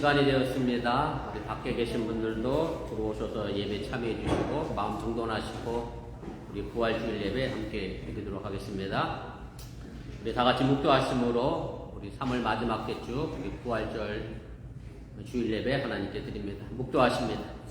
시간이 되었습니다. 우리 밖에 계신 분들도 들어오셔서 예배 참여해 주시고 마음 정돈하시고 우리 부활주일 예배 함께 드리도록 하겠습니다. 우리 다 같이 묵도하심으로 우리 3월 마지막 대주 우리 부활절 주일 예배 하나님께 드립니다. 묵도하십니다.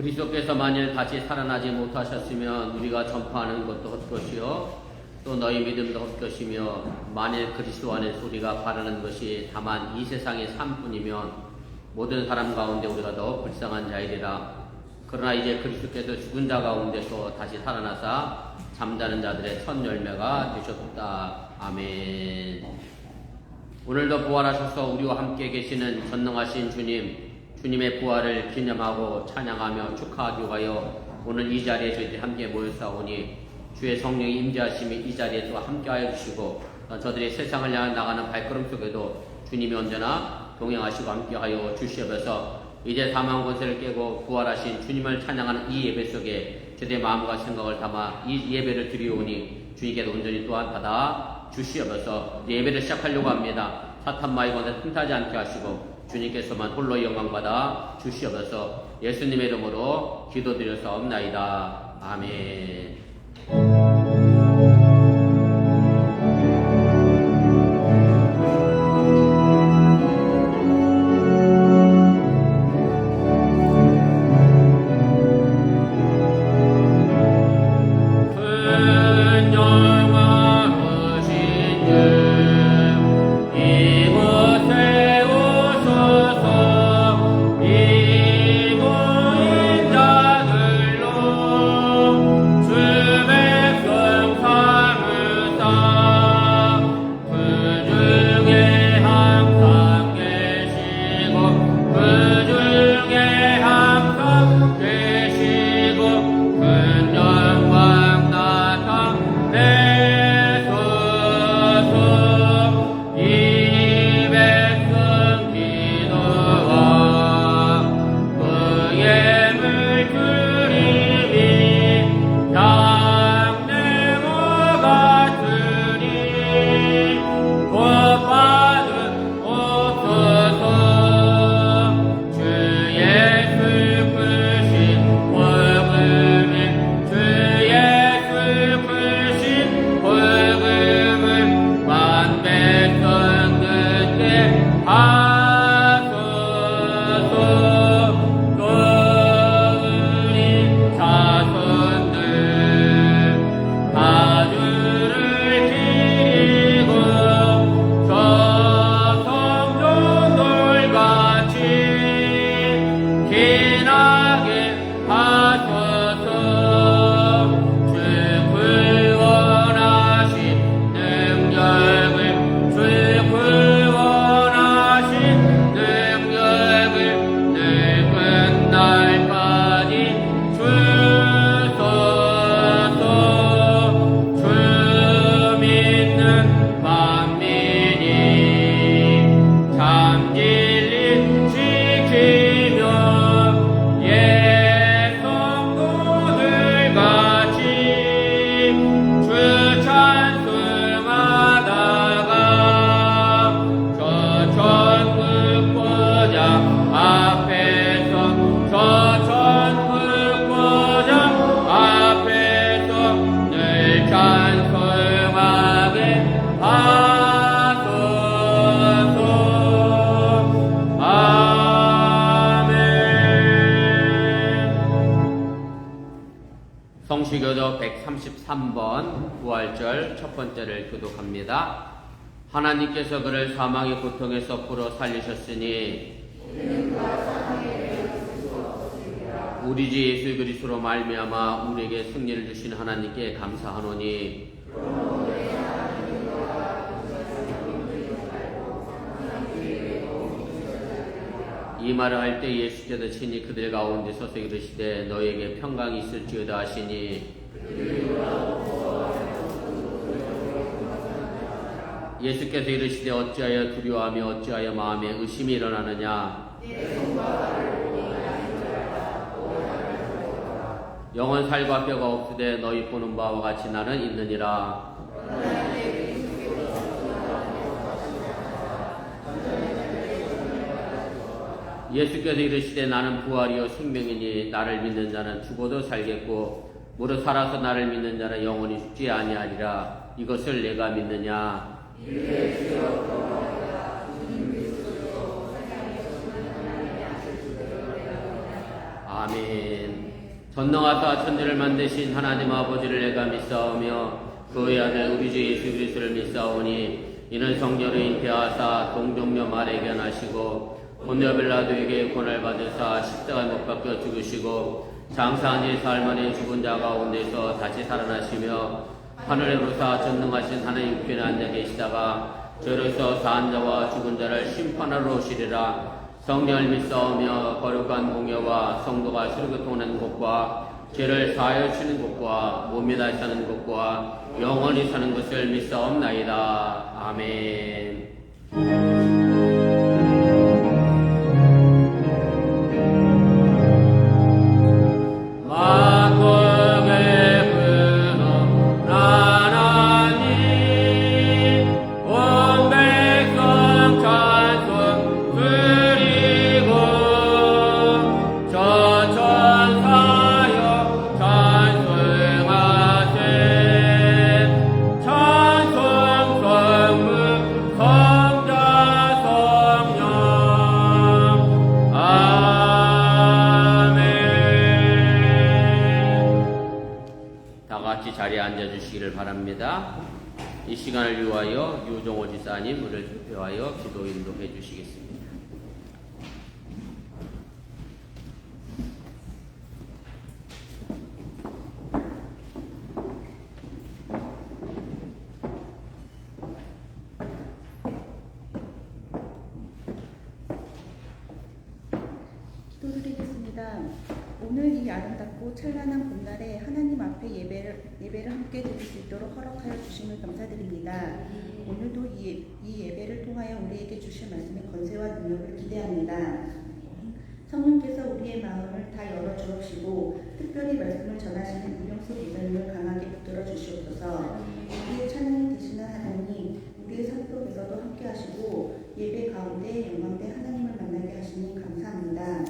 그리스도께서 만일 다시 살아나지 못하셨으면 우리가 전파하는 것도 헛것이요 또 너희 믿음도 헛것이며 만일 그리스도 안에 우리가 바라는 것이 다만 이 세상의 삶뿐이면 모든 사람 가운데 우리가 더 불쌍한 자이리라. 그러나 이제 그리스도께서 죽은 자 가운데서 다시 살아나사 잠자는 자들의 첫 열매가 되셨다. 아멘. 오늘도 부활하셔서 우리와 함께 계시는 전능하신 주님의 부활을 기념하고 찬양하며 축하하기 위하여 오늘 이 자리에 저희들이 함께 모였사오니 주의 성령이 임재하심이 이 자리에 또 함께하여 주시고 저들이 세상을 향해 나가는 발걸음 속에도 주님이 언제나 동행하시고 함께하여 주시옵소서. 이제 사망 권세를 깨고 부활하신 주님을 찬양하는 이 예배 속에 저들의 마음과 생각을 담아 이 예배를 드리오니 주님께서 온전히 또한 받아 주시옵소서. 예배를 시작하려고 합니다. 사탄 마귀가 틈타지 않게 하시고 주님께서만 홀로 영광받아 주시옵소서. 예수님의 이름으로 기도드렸사옵나이다. 아멘. 주의 빛나게 하소서. 주 구원하신 능력을 주 구원하신 능력을 늙은 날까지 주소서. 주 믿는 만민이 참 진리 지키며 예 성도들 같이 주 찬송하다가 저 천국 보좌 앞에서 저 천국 보좌 앞에서 늘 찬송하게 하소서. 아멘. 성시교도 133번 부활절 첫 번째를 교독합니다. 하나님께서 그를 사망의 고통에서 풀어 살리셨으니 우리 주 예수 그리스도로 말미암아 우리에게 승리를 주신 하나님께 감사하노니 이 말을 할 때 예수께서 친히 그들 가운데 서서 이르시되 너에게 평강이 있을지어다 하시니 예수께서 이르시되 어찌하여 두려워하며 어찌하여 마음에 의심이 일어나느냐. 영원 살과 뼈가 없으되 너희 보는 바와 같이 나는 있느니라. 예수께서 이르시되 나는 부활이요 생명이니 나를 믿는 자는 죽어도 살겠고 무릇 살아서 나를 믿는 자는 영원히 죽지 아니하리라. 이것을 내가 믿느냐. 아멘. 전능하사 천지를 만드신 하나님 아버지를 내가 믿사오며 그의 아들 우리 주 예수 그리스도를 믿사오니 이는 성령으로 잉태하사 동정녀 말에게 나시고 본디오 빌라도에게 고난을 받으사 십자가에 못 박혀 죽으시고 장사한 지 사흘 만에 죽은 자 가운데서 다시 살아나시며 하늘에 오르사 전능하신 하나님 우편에 앉아 계시다가 저로서 사한 자와 죽은 자를 심판하러 오시리라. 성령을 믿사오며 거룩한 공예와 성도가 서로교통하는 것과 죄를 사하여 치는 것과 몸이 다시 사는 것과 영원히 사는 것을 믿사옵나이다. 아멘. 바랍니다. 이 시간을 위하여 유종호 지사님 우리를 대표하여 기도 인도해 주시겠습니다. 기도드리겠습니다. 오늘 이 아름답고 찬란한 봄날에 하나님 앞에 예배를 함께 드릴 수 있도록 허락하여 주심을 감사드립니다. 오늘도 이 예배를 통하여 우리에게 주실 말씀의 권세와 능력을 기대합니다. 성령께서 우리의 마음을 다 열어 주옵시고 특별히 말씀을 전하시는 이명수 목사님을 강하게 붙들어 주시옵소서. 우리의 찬양이 되시는 하나님, 우리의 성도에서도 함께 하시고 예배 가운데 영광된 하나님을 만나게 하시니 감사합니다.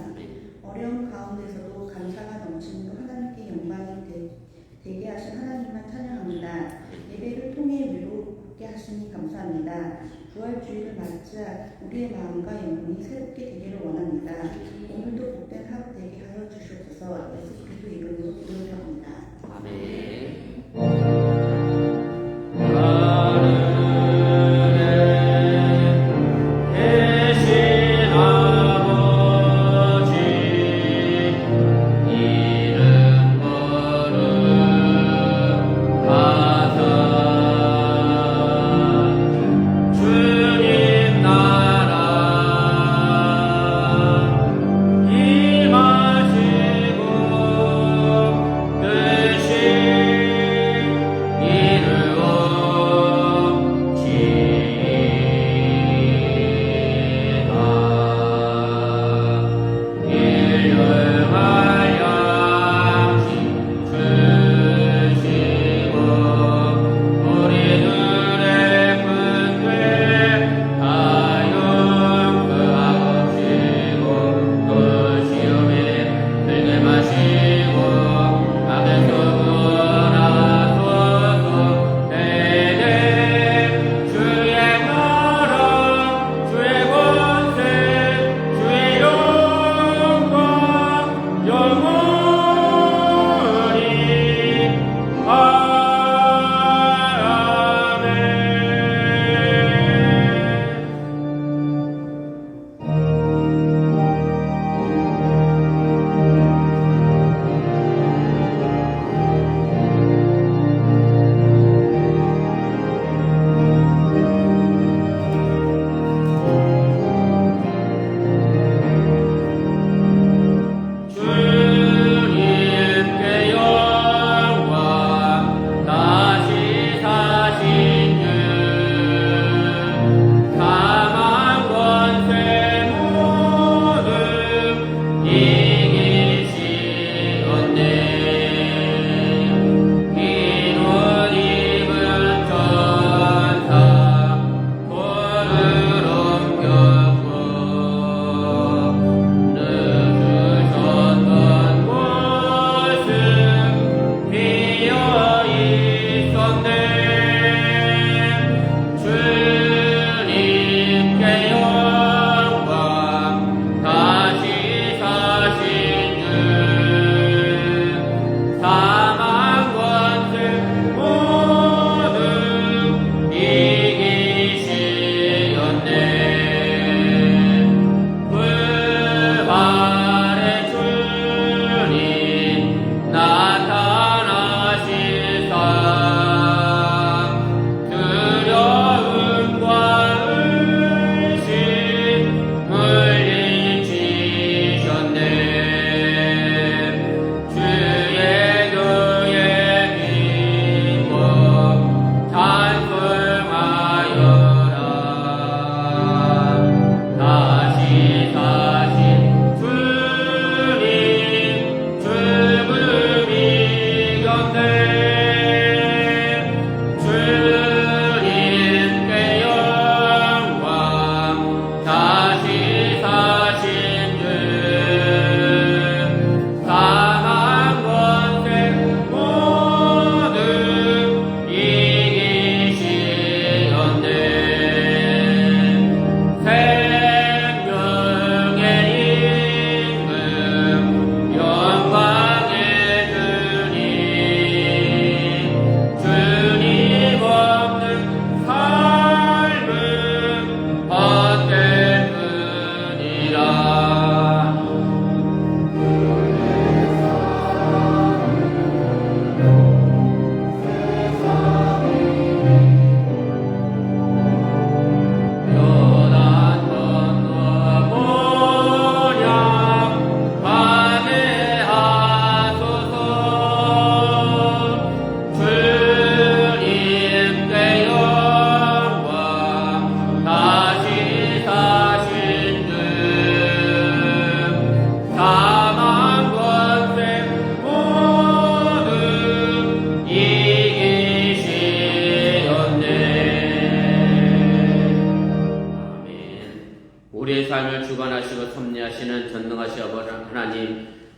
어려운 가운데서도 감사가 넘치는 하나님께 영광이 되게 하신 하나님만 찬양합니다. 예배를 통해 위로받게 하시니 감사합니다. 부활주의를 맞자 우리의 마음과 영혼이 새롭게 되기를 원합니다. 오늘도 복된 하루 되게 하여 주시옵소서. 예수 그리스도 이름으로 기도드립니다. 아멘. 계신 아버지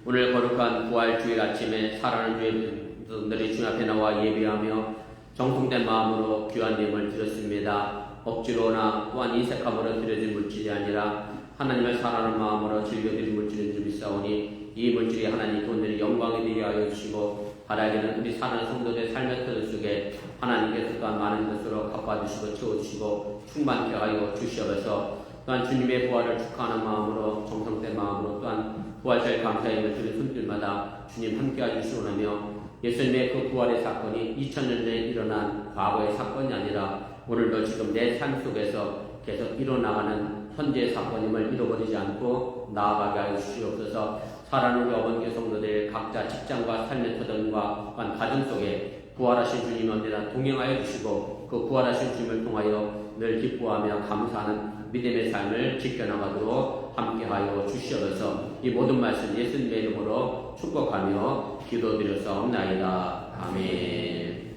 오늘 거룩한 부활주일 아침에 사랑하는 주님들이 주 앞에 나와 예배하며 정통된 마음으로 귀한 예물을 드렸습니다. 억지로나 또한 인색함으로 드려진 물질이 아니라 하나님을 사랑하는 마음으로 즐겨드린 물질인 줄 믿사오니 이 물질이 하나님 돈들이 영광이 되게 하여 주시고 바라기는 우리 사는 성도들의 삶의 터전 속에 하나님께서 또한 많은 것으로 갚아주시고 채워주시고 충만케 하여 주시옵소서. 또한 주님의 부활을 축하하는 마음으로 정성된 마음으로 또한 부활절 감사의 예물 드리는 손길마다 주님 함께해 주시오며 예수님의 그 부활의 사건이 2000년 전에 일어난 과거의 사건이 아니라 오늘도 지금 내 삶 속에서 계속 일어나가는 현재의 사건임을 잃어버리지 않고 나아가게 하여 주시옵소서. 사랑하는 우리 어머니 성도들 각자 직장과 삶의 터전과 또한 가정 속에 부활하신 주님 언제나 동행하여 주시고 그 부활하신 주님을 통하여 늘 기뻐하며 감사하는 믿음의 삶을 지켜나가도록 함께하여 주시옵소서. 이 모든 말씀 예수님의 이름으로 축복하며 기도드렸사옵나이다. 아멘.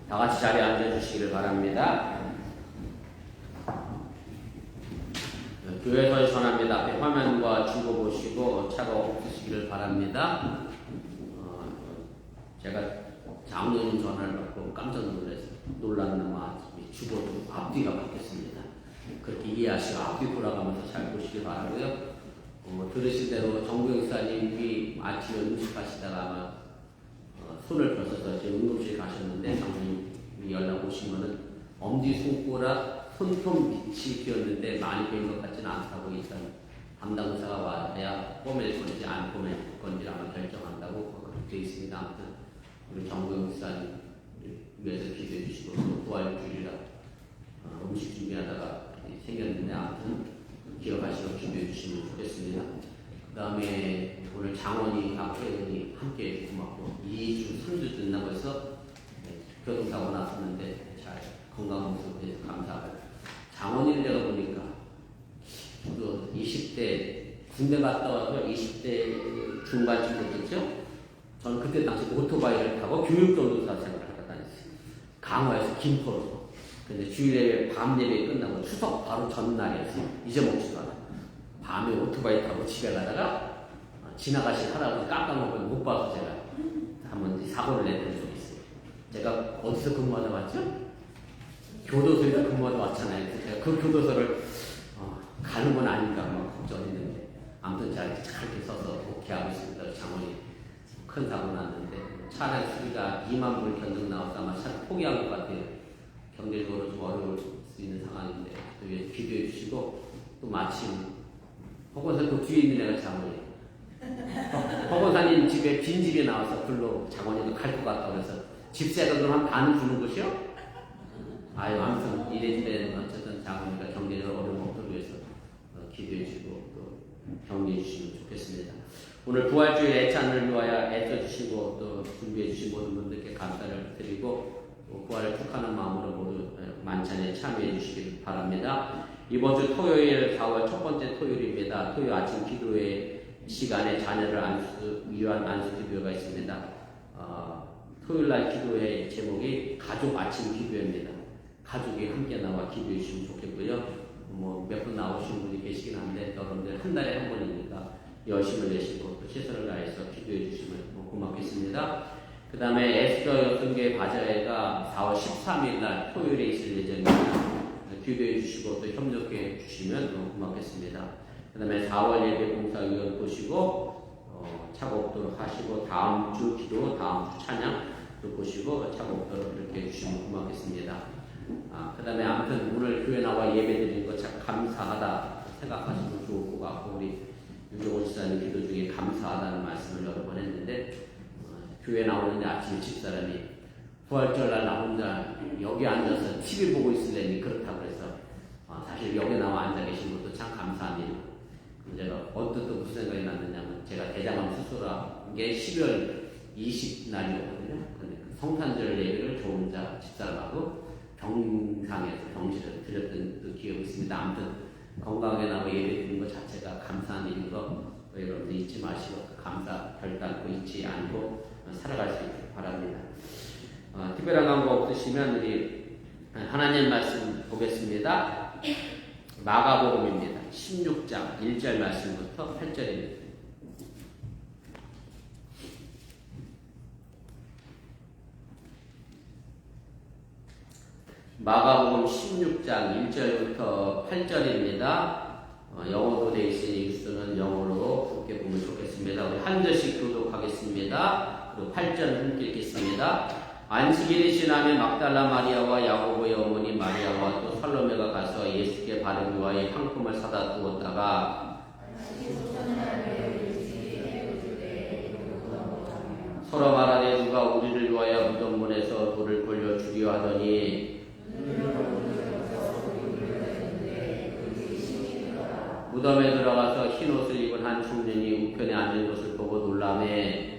다 같이 자리에 앉아주시기를 바랍니다. 교회에서 전합니다. 앞에 화면과 주고 보시고 차가 없으시기를 바랍니다. 제가 장로님 전화를 받고 깜짝 놀랐나마 주보도 앞뒤가 바뀌었습니다. 그렇게 이해하시고 앞뒤 돌아가면서 잘 보시기 바라고요. 들으실 대로 정부영 사님이 아침에 음식하시다가 아마 손을 펴셔서 지금 응급실 가셨는데 장로님이 연락 오시면은 엄지손가락 손톱 밑이 비었는데 많이 보인 것 같지는 않다고 일단 담당자가 와야 뽀맬 건지 안 뽀맬 건지 아마 결정한다고 그렇게 되어 있습니다. 아무튼 우리 정부영 목사님 위해서 기도해 주시고 또 부활주일이라 음식 준비하다가 생겼는데 아무튼 기억하시고 기도해 주시면 좋겠습니다. 그 다음에 오늘 장원이 학회원이 함께 고맙고 2주 3주 끝나고 해서 교통사고 났었는데 잘 건강한 모습 해서 감사하고 장원이를 내가 보니까 또 20대 군대 갔다 와서 20대 중반쯤 됐겠죠? 저는 그때 당시 오토바이를 타고 교육전도사 생활을 하다 다녔어요. 강화에서 김포로. 근데 주일에 밤 예배 끝나고 추석 바로 전날이었어요. 잊어먹지도 않아요. 밤에 오토바이 타고 집에 가다가 지나가신 할아버지 깜짝 놀고 못 봐서 제가 한번 사고를 냈던 적이 있어요. 제가 어디서 근무하다 왔죠? 교도소에서 근무하다 왔잖아요. 제가 그 교도소를 가는 건 아닌가 막 걱정했는데 아무튼 잘 이렇게 서서 복귀하고 있습니다. 장원이 큰 사고 났는데 차량 수리가 2만 불 견적 나와서 아마 차 포기한 것 같아요. 경제적으로 좀 어려울 수 있는 상황인데 또 기도해 주시고 또 마침 허건사 또 뒤에 있는 애가 장원이에요. 허건사님 집에 빈집이 나와서 글로 장원이도 갈 것 같다고 해서 집세가 그럼 한 반 주는 곳이요? 아유, 아무튼 이래저래 어쨌든 장원이가 경제적으로 어려움 없도록 위해서 기도해 주시고 또 격려해 주시면 좋겠습니다. 오늘 부활주일 애찬을 위하여 애써주시고 또 준비해 주신 모든 분들께 감사를 드리고 부활을 축하하는 마음으로 모두 만찬에 참여해 주시길 바랍니다. 이번 주 토요일 4월 첫 번째 토요일입니다. 토요일 아침 기도회 시간에 자녀를 위한 안수 기도회가 있습니다. 토요일날 기도회 제목이 가족 아침 기도회입니다. 가족이 함께 나와 기도해 주시면 좋겠고요. 몇 분 나오시는 분이 계시긴 한데 여러분들 한 달에 한 번이니까 열심을 내시고 또 최선을 다해서 기도해 주시면 고맙겠습니다. 그 다음에 에스더 여성교회 바자회가 4월 13일 날 토요일에 있을 예정입니다. 기도해 주시고 또 협력해 주시면 고맙겠습니다. 그 다음에 4월 예배봉사위원 보시고 차곡도록 하시고 다음 주 기도, 다음 주 찬양도 보시고 차곡도록 이렇게 해주시면 고맙겠습니다. 그 다음에 아무튼 오늘 교회 나와 예배 드리는 거 참 감사하다 생각하시면 좋을 것 같고 우리 유정원 지사님 기도 중에 감사하다는 말씀을 여러 번 했는데 교회 나오는데 아침에 집사람이 부활절날 나 혼자 여기 앉아서 TV 보고 있으려니 그렇다고 해서 사실 여기 나와 앉아 계신 것도 참 감사한 일이고 제가 언뜻 무슨 생각이 났느냐면 제가 대장암 수술한 게 12월 20날이었거든요. 근데 성탄절 예배를 저 혼자 집사람하고 경상에서 경실을 드렸던 그 기억이 있습니다. 아무튼 건강하게 나와 예배 드리는 것 자체가 감사한 일인 거 여러분들 잊지 마시고 그 감사 결단코 잊지 않고 살아갈 수 있길 바랍니다. 특별한 광고 없으시면 우리 하나님 말씀 보겠습니다. 마가복음입니다. 16장 1절 말씀부터 8절입니다. 마가복음 16장 1절부터 8절입니다. 영어로 되어 있으니 뉴스는 영어로 함께 보면 좋겠습니다. 우리 한 절씩 교독하겠습니다. 그리고 8절 함께 읽겠습니다. 안식일이 지나면 막달라 마리아와 야고보의 어머니 마리아와 또 살로메가 가서 예수께 바르기 위하여 향품을 사다 두었다가 서로 말하되 누가 우리를 위하여 무덤문에서 돌을 돌려 주려 하더니 무덤에 들어가서 흰 옷을 입은 한 청년이 우편에 앉은 것을 보고 놀라매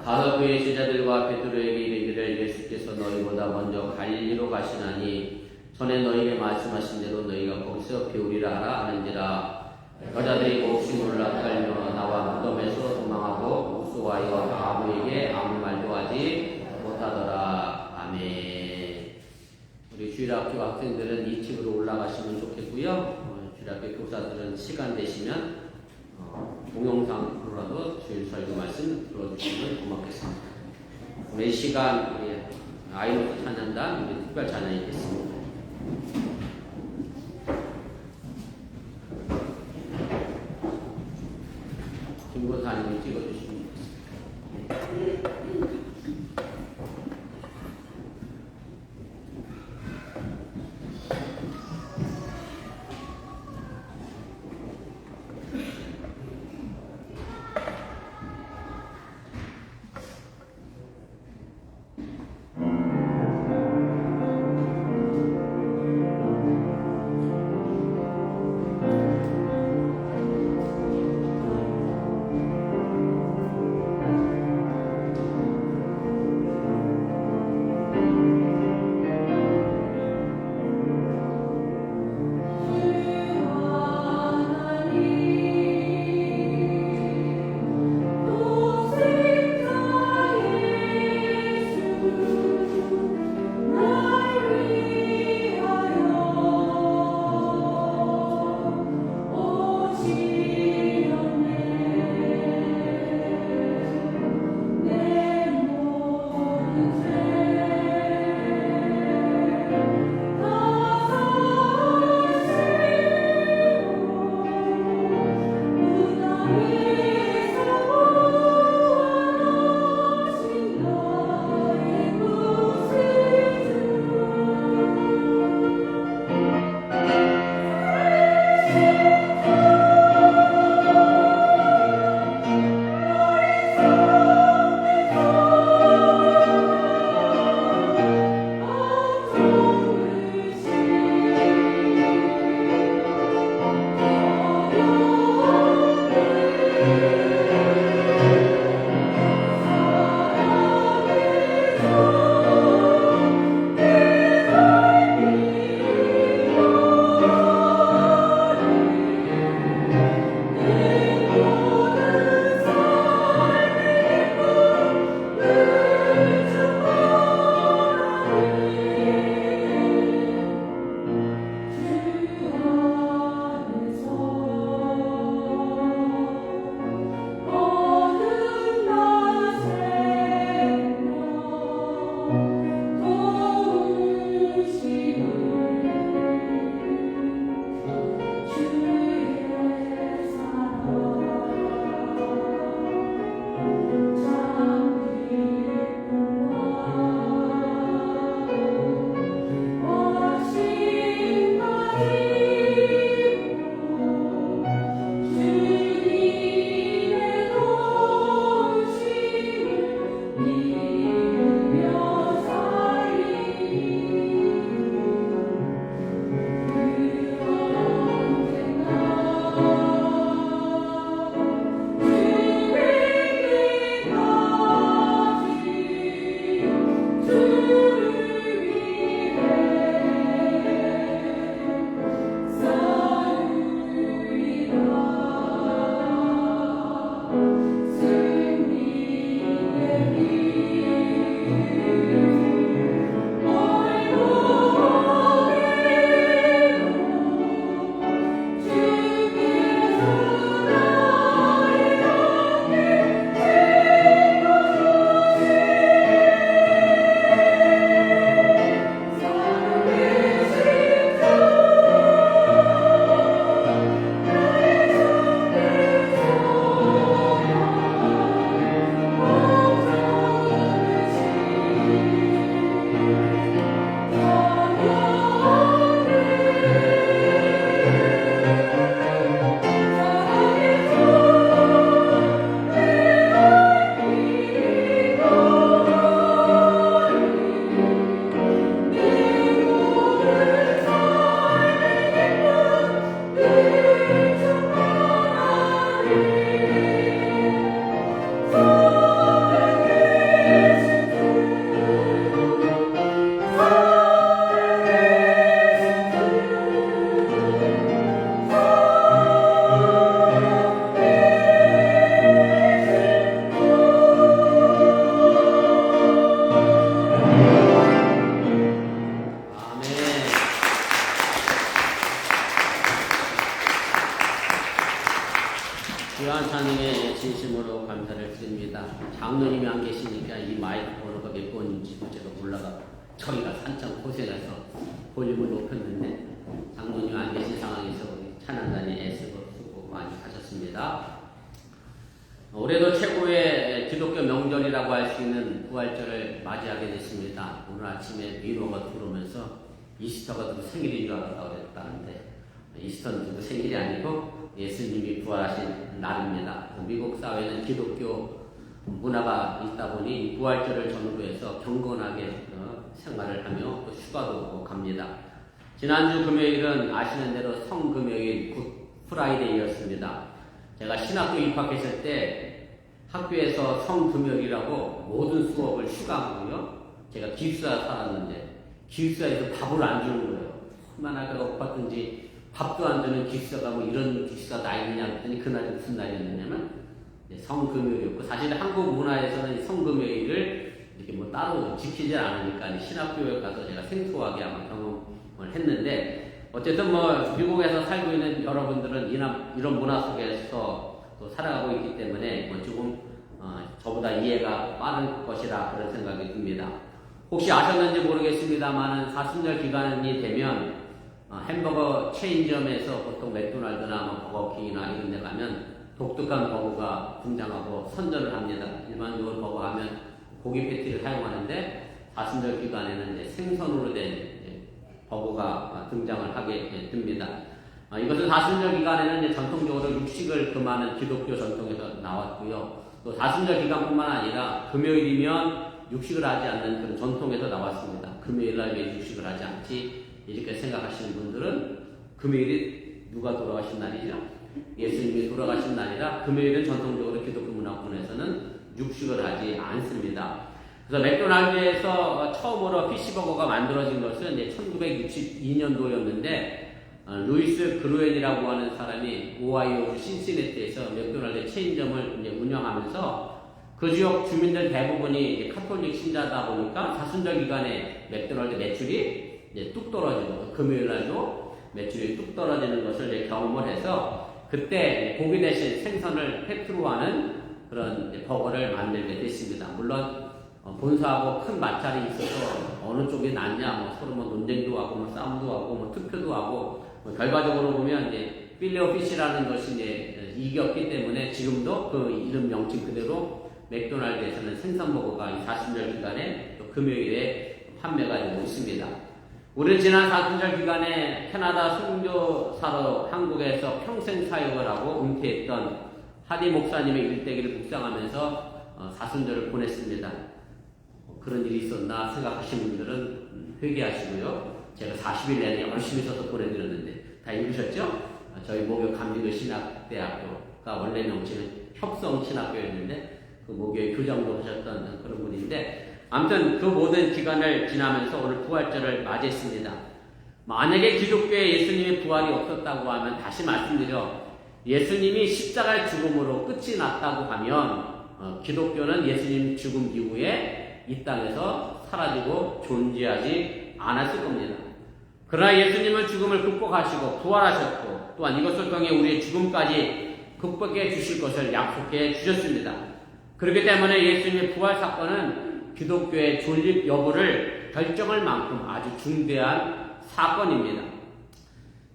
가서 그의 제자들과 베드로에게 이르기를 예수께서 너희보다 먼저 갈릴리로 가시나니 전에 너희에게 말씀하신 대로 너희가 거기서 배우리라 하라 하는지라. 여자들이 몹시 놀라 떨며 나와 무덤에서 도망하고 묵소하여 아무에게 아무 말도 하지 못하더라. 아멘. 우리 주일학교 학생들은 2층으로 올라가시면 좋겠고요. 주일학교 교사들은 시간 되시면 동영상으로라도 주일 설교 말씀 들어주시면 고맙겠습니다. 오늘 이 시간 우리 아이노스 찬양단 우리 특별 찬양이 있겠습니다. 김고사님이 찍어주시면 좋겠습니다. 저희가 한참 고생해서 볼륨을 높였는데 장로님 안 계신 상황에서 우리 찬양단이 애쓰고 수고 많이 하셨습니다. 올해도 최고의 기독교 명절이라고 할 수 있는 부활절을 맞이하게 됐습니다. 오늘 아침에 미로가 들어오면서 이스터가 누구 생일인 줄 알았다고 그랬다는데 이스터는 누구 생일이 아니고 예수님이 부활하신 날입니다. 미국 사회는 기독교 문화가 있다 보니 부활절을 전후로 해서 경건하게 생활을 하며 또 휴가도 갑니다. 지난주 금요일은 아시는 대로 성금요일 굿 프라이데이였습니다. 제가 신학교 입학했을 때 학교에서 성금요일이라고 모든 수업을 휴가하고요. 제가 기숙사 살았는데 기숙사에서 밥을 안 주는 거예요. 얼마나 배고팠든지 밥도 안 주는 기숙사가 뭐 이런 기숙사가 다 있느냐 했더니 그날이 무슨 날이었느냐면 성금요일이었고, 사실 한국 문화에서는 성금요일을 이렇게 뭐 따로 지키지 않으니까 신학교에 가서 제가 생소하게 아마 경험을 했는데, 어쨌든 뭐 미국에서 살고 있는 여러분들은 이런 문화 속에서 또 살아가고 있기 때문에 뭐 조금 저보다 이해가 빠른 것이라 그런 생각이 듭니다. 혹시 아셨는지 모르겠습니다만은 사순절 기간이 되면 햄버거 체인점에서 보통 맥도날드나 뭐 버거킹이나 이런 데 가면 독특한 버거가 등장하고 선전을 합니다. 일반적으로 버거 하면 고기 패티를 사용하는데 사순절 기간에는 이제 생선으로 된 버거가 등장을 하게 됩니다. 이것은 사순절 기간에는 이제 전통적으로 육식을 금하는 기독교 전통에서 나왔고요. 또 사순절 기간뿐만 아니라 금요일이면 육식을 하지 않는 그런 전통에서 나왔습니다. 금요일날 왜 육식을 하지 않지? 이렇게 생각하시는 분들은 금요일이 누가 돌아가신 날이죠? 예수님이 돌아가신 날이라 금요일은 전통적으로 기독교 문화권에서는 육식을 하지 않습니다. 그래서 맥도날드에서 처음으로 피시버거가 만들어진 것은 이제 1962년도였는데 루이스 그루엔이라고 하는 사람이 오하이오주 신시내티에서 맥도날드 체인점을 이제 운영하면서 그 지역 주민들 대부분이 이제 카톨릭 신자다 보니까 사순절 기간에 맥도날드 매출이 이제 뚝 떨어지고 금요일 날도 매출이 뚝 떨어지는 것을 이제 경험을 해서 그때 고기 대신 생선을 페트로 하는 그런 버거를 만들게 됐습니다. 물론 본사하고 큰 마찰이 있어서 어느 쪽이 낫냐, 뭐 서로 뭐 논쟁도 하고, 뭐 싸움도 하고, 뭐 투표도 하고, 결과적으로 보면 이제 필레오피시라는 것이 이제 이겼기 때문에 지금도 그 이름 명칭 그대로 맥도날드에서는 생선버거가 이 사순절 기간에 또 금요일에 판매가 되고 있습니다. 우리는 지난 사순절 기간에 캐나다 선교사로 한국에서 평생 사역을 하고 은퇴했던 하디 목사님의 일대기를 묵상하면서 사순절을 보냈습니다. 그런 일이 있었나 생각하시는 분들은 회개하시고요. 제가 40일 내내 열심히 써서 보내드렸는데 다 읽으셨죠? 저희 목요 감리교 신학대학교가 원래 명칭은 협성신학교였는데 그 목요의 교장도 하셨던 그런 분인데, 아무튼 그 모든 기간을 지나면서 오늘 부활절을 맞이했습니다. 만약에 기독교에 예수님의 부활이 없었다고 하면 다시 말씀드려, 예수님이 십자가의 죽음으로 끝이 났다고 하면 기독교는 예수님 죽음 이후에 이 땅에서 사라지고 존재하지 않았을 겁니다. 그러나 예수님은 죽음을 극복하시고 부활하셨고 또한 이것을 통해 우리의 죽음까지 극복해 주실 것을 약속해 주셨습니다. 그렇기 때문에 예수님의 부활 사건은 기독교의 존립 여부를 결정할 만큼 아주 중대한 사건입니다.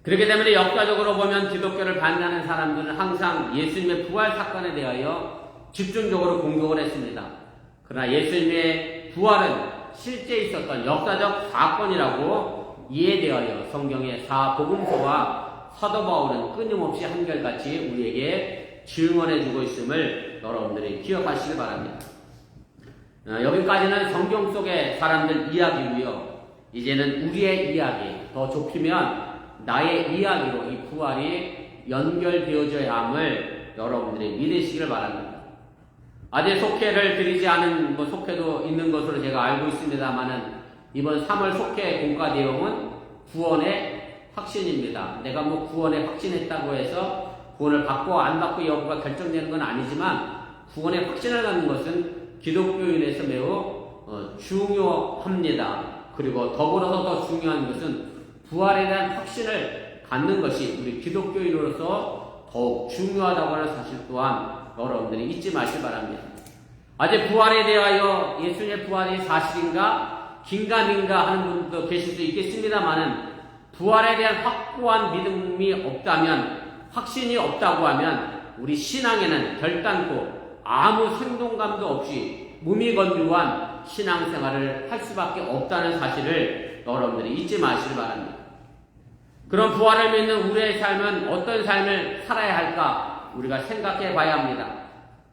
그렇기 때문에 역사적으로 보면 기독교를 반대하는 사람들은 항상 예수님의 부활 사건에 대하여 집중적으로 공격을 했습니다. 그러나 예수님의 부활은 실제 있었던 역사적 사건이라고 이에 대하여 성경의 사복음서와 사도 바울은 끊임없이 한결같이 우리에게 증언해주고 있음을 여러분들이 기억하시기 바랍니다. 여기까지는 성경 속의 사람들 이야기고요. 이제는 우리의 이야기, 더 좁히면 나의 이야기로 이 부활이 연결되어져야 함을 여러분들이 믿으시길 바랍니다. 아직 속회를 드리지 않은 속회도 있는 것으로 제가 알고 있습니다만은 이번 3월 속회 공과 내용은 구원의 확신입니다. 내가 구원에 확신했다고 해서 구원을 받고 안 받고 여부가 결정되는 건 아니지만 구원의 확신을 갖는 것은 기독교인에서 매우 중요합니다. 그리고 더불어서 더 중요한 것은 부활에 대한 확신을 갖는 것이 우리 기독교인으로서 더욱 중요하다고 하는 사실 또한 여러분들이 잊지 마시기 바랍니다. 아직 부활에 대하여 예수님의 부활이 사실인가? 긴가민가 하는 분도 계실 수 있겠습니다만은 부활에 대한 확고한 믿음이 없다면, 확신이 없다고 하면 우리 신앙에는 결단코 아무 생동감도 없이 무미건조한 신앙생활을 할 수밖에 없다는 사실을 여러분들이 잊지 마시기 바랍니다. 그런 부활을 믿는 우리의 삶은 어떤 삶을 살아야 할까 우리가 생각해 봐야 합니다.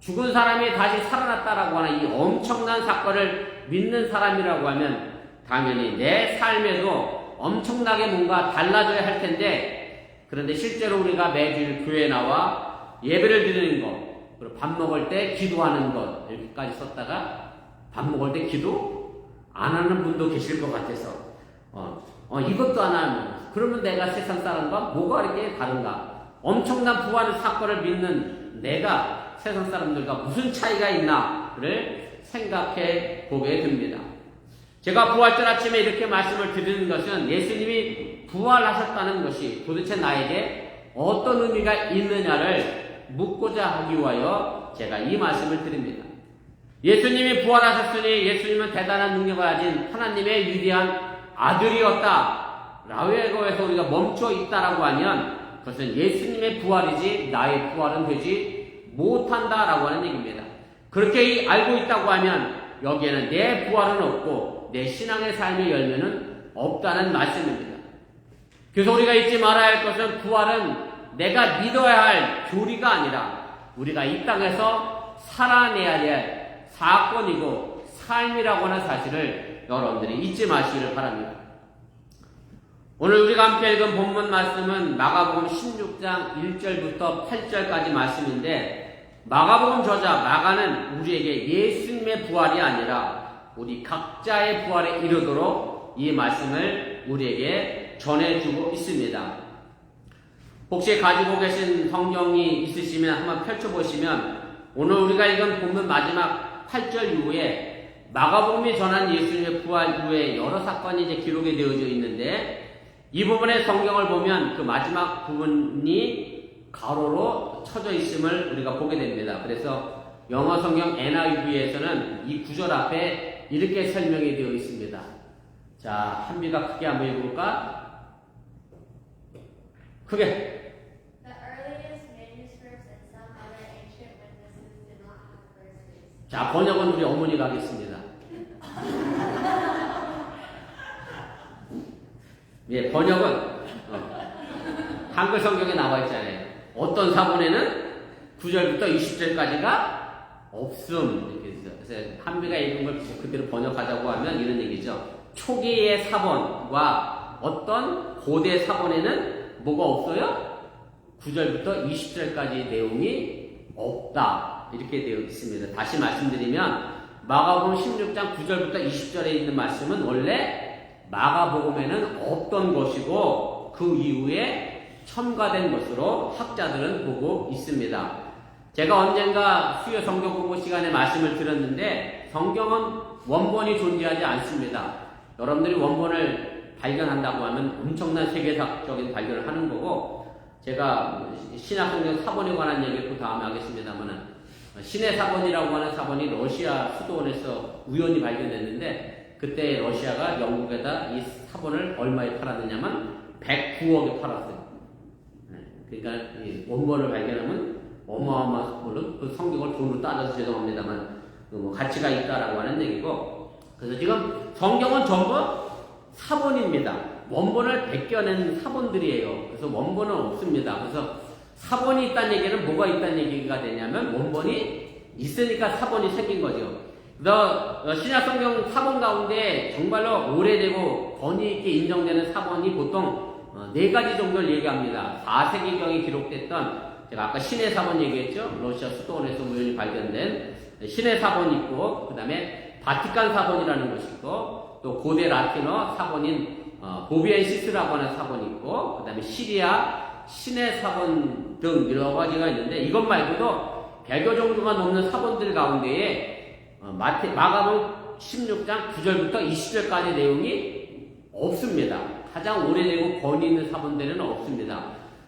죽은 사람이 다시 살아났다라고 하는 이 엄청난 사건을 믿는 사람이라고 하면 당연히 내 삶에도 엄청나게 뭔가 달라져야 할 텐데, 그런데 실제로 우리가 매주일 교회에 나와 예배를 드리는 것, 그리고 밥 먹을 때 기도하는 것, 이렇게까지 썼다가 밥 먹을 때 기도 안 하는 분도 계실 것 같아서 이것도 안 하면 그러면 내가 세상 사람과 뭐가 이렇게 다른가? 엄청난 부활의 사건을 믿는 내가 세상 사람들과 무슨 차이가 있나를 생각해 보게 됩니다. 제가 부활절 아침에 이렇게 말씀을 드리는 것은 예수님이 부활하셨다는 것이 도대체 나에게 어떤 의미가 있느냐를 묻고자 하기 위하여 제가 이 말씀을 드립니다. 예수님이 부활하셨으니 예수님은 대단한 능력을 가진 하나님의 위대한 아들이었다 라고 해서 우리가 멈춰 있다라고 하면 그것은 예수님의 부활이지 나의 부활은 되지 못한다라고 하는 얘기입니다. 그렇게 알고 있다고 하면 여기에는 내 부활은 없고 내 신앙의 삶의 열매는 없다는 말씀입니다. 그래서 우리가 잊지 말아야 할 것은 부활은 내가 믿어야 할 교리가 아니라 우리가 이 땅에서 살아내야 할 사건이고 삶이라고 하는 사실을 여러분들이 잊지 마시기를 바랍니다. 오늘 우리가 함께 읽은 본문 말씀은 마가복음 16장 1절부터 8절까지 말씀인데, 마가복음 저자 마가는 우리에게 예수님의 부활이 아니라 우리 각자의 부활에 이르도록 이 말씀을 우리에게 전해주고 있습니다. 혹시 가지고 계신 성경이 있으시면 한번 펼쳐보시면 오늘 우리가 읽은 본문 마지막 8절 이후에 마가복음이 전한 예수님의 부활 이후에 여러 사건이 이제 기록이 되어져 있는데, 이 부분의 성경을 보면 그 마지막 부분이 가로로 쳐져 있음을 우리가 보게 됩니다. 그래서 영어 성경 NIV에서는 이 구절 앞에 이렇게 설명이 되어 있습니다. 자, 한비가 크게 한번 읽어볼까? 크게. The earliest manuscripts and some other ancient witnesses did not have verses. 자, 번역은 우리 어머니가 하겠습니다. 예, 번역은 한글 성경에 나와 있잖아요. 어떤 사본에는 9절부터 20절까지가 없음. 이렇게 그래서 한비가 읽은 걸 그대로 번역하자고 하면 이런 얘기죠. 초기의 사본과 어떤 고대 사본에는 뭐가 없어요? 9절부터 20절까지 내용이 없다. 이렇게 되어 있습니다. 다시 말씀드리면 마가복음 16장 9절부터 20절에 있는 말씀은 원래 마가복음에는 없던 것이고 그 이후에 첨가된 것으로 학자들은 보고 있습니다. 제가 언젠가 수요 성경 공부 시간에 말씀을 드렸는데 성경은 원본이 존재하지 않습니다. 여러분들이 원본을 발견한다고 하면 엄청난 세계사적인 발견을 하는 거고, 제가 신약성경 사본에 관한 얘기를 그 다음에 하겠습니다만은 신의 사본이라고 하는 사본이 러시아 수도원에서 우연히 발견됐는데, 그때 러시아가 영국에다 이 사본을 얼마에 팔았느냐면 109억에 팔았어요. 그러니까 이 원본을 발견하면 어마어마한, 물론 그 성경을 돈으로 따져서 죄송합니다만 뭐 가치가 있다라고 하는 얘기고, 그래서 지금 성경은 전부 사본입니다. 원본을 베껴낸 사본들이에요. 그래서 원본은 없습니다. 그래서 사본이 있다는 얘기는 뭐가 있다는 얘기가 되냐면 원본이 있으니까 사본이 생긴 거죠. 신약 성경 사본 가운데 정말로 오래되고 권위 있게 인정되는 사본이 보통 4가지 정도를 얘기합니다. 4세기경에 기록됐던, 제가 아까 신의 사본 얘기했죠. 러시아 수도원에서 우연히 발견된 신의 사본이 있고, 그 다음에 바티칸 사본이라는 것이 있고, 또 고대 라틴어 사본인 보비엔시스라고 하는 사본이 있고, 그 다음에 시리아 신의 사본 등 여러 가지가 있는데, 이것 말고도 100여 정도가 넘는 사본들 가운데에 마가복음 16장 9절부터 20절까지 내용이 없습니다. 가장 오래되고 권위 있는 사본들은 없습니다.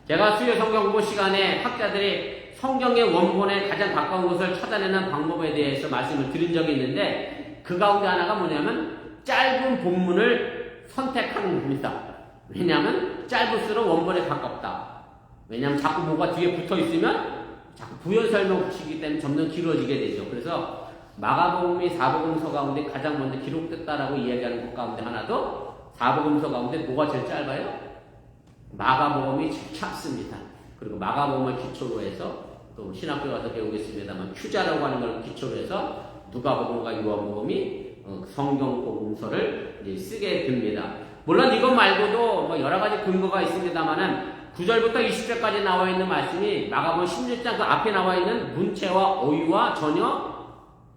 제가 수요 성경 공부 시간에 학자들이 성경의 원본에 가장 가까운 것을 찾아내는 방법에 대해서 말씀을 드린 적이 있는데, 그 가운데 하나가 뭐냐면 짧은 본문을 선택하는 겁니다. 왜냐하면 짧을수록 원본에 가깝다. 왜냐하면 자꾸 뭐가 뒤에 붙어 있으면 자꾸 부연 설명 붙이기 때문에 점점 길어지게 되죠. 그래서 마가복음이 사복음서 가운데 가장 먼저 기록됐다라고 이야기하는 것 가운데 하나도 사복음서 가운데 뭐가 제일 짧아요? 마가복음이 제일 짧습니다. 그리고 마가복음을 기초로 해서 또 신학교 가서 배우겠습니다만 큐자라고 하는 걸 기초로 해서 누가복음과 요한복음이 성경 복음서를 이제 쓰게 됩니다. 물론 이것 말고도 뭐 여러 가지 근거가 있습니다만은 9절부터 20절까지 나와 있는 말씀이 마가복음 16장 그 앞에 나와 있는 문체와 어휘와 전혀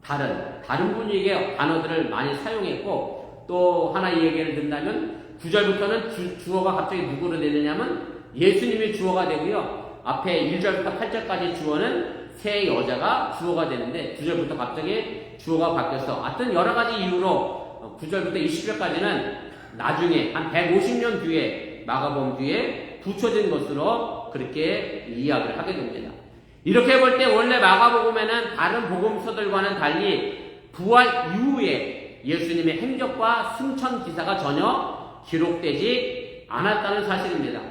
다른 분위기의 단어들을 많이 사용했고, 또 하나 얘기를 든다면 9절부터는 주어가 갑자기 누구로 되느냐면 예수님이 주어가 되고요. 앞에 1절부터 8절까지 주어는 세 여자가 주어가 되는데 9절부터 갑자기 주어가 바뀌어서 하여튼 여러 가지 이유로 9절부터 20절까지는 나중에 한 150년 뒤에 마가복음 뒤에 붙여진 것으로 그렇게 이야기를 하게 됩니다. 이렇게 볼 때 원래 마가복음에는 다른 복음서들과는 달리 부활 이후에 예수님의 행적과 승천 기사가 전혀 기록되지 않았다는 사실입니다.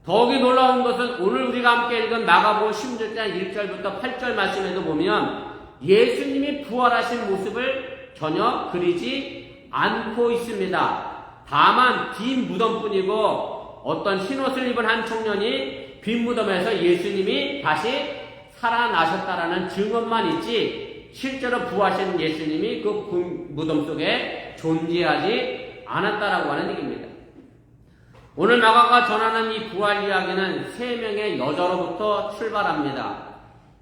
더욱이 놀라운 것은 오늘 우리가 함께 읽은 마가복음 16장 1절부터 8절 말씀에도 보면 예수님이 부활하신 모습을 전혀 그리지 않고 있습니다. 다만 빈 무덤뿐이고 어떤 흰옷을 입은 한 청년이 빈 무덤에서 예수님이 다시 살아나셨다라는 증언만 있지 실제로 부활하신 예수님이 그 무덤 속에 존재하지 않았다라고 하는 얘기입니다. 오늘 마가가 전하는 이 부활 이야기는 세 명의 여자로부터 출발합니다.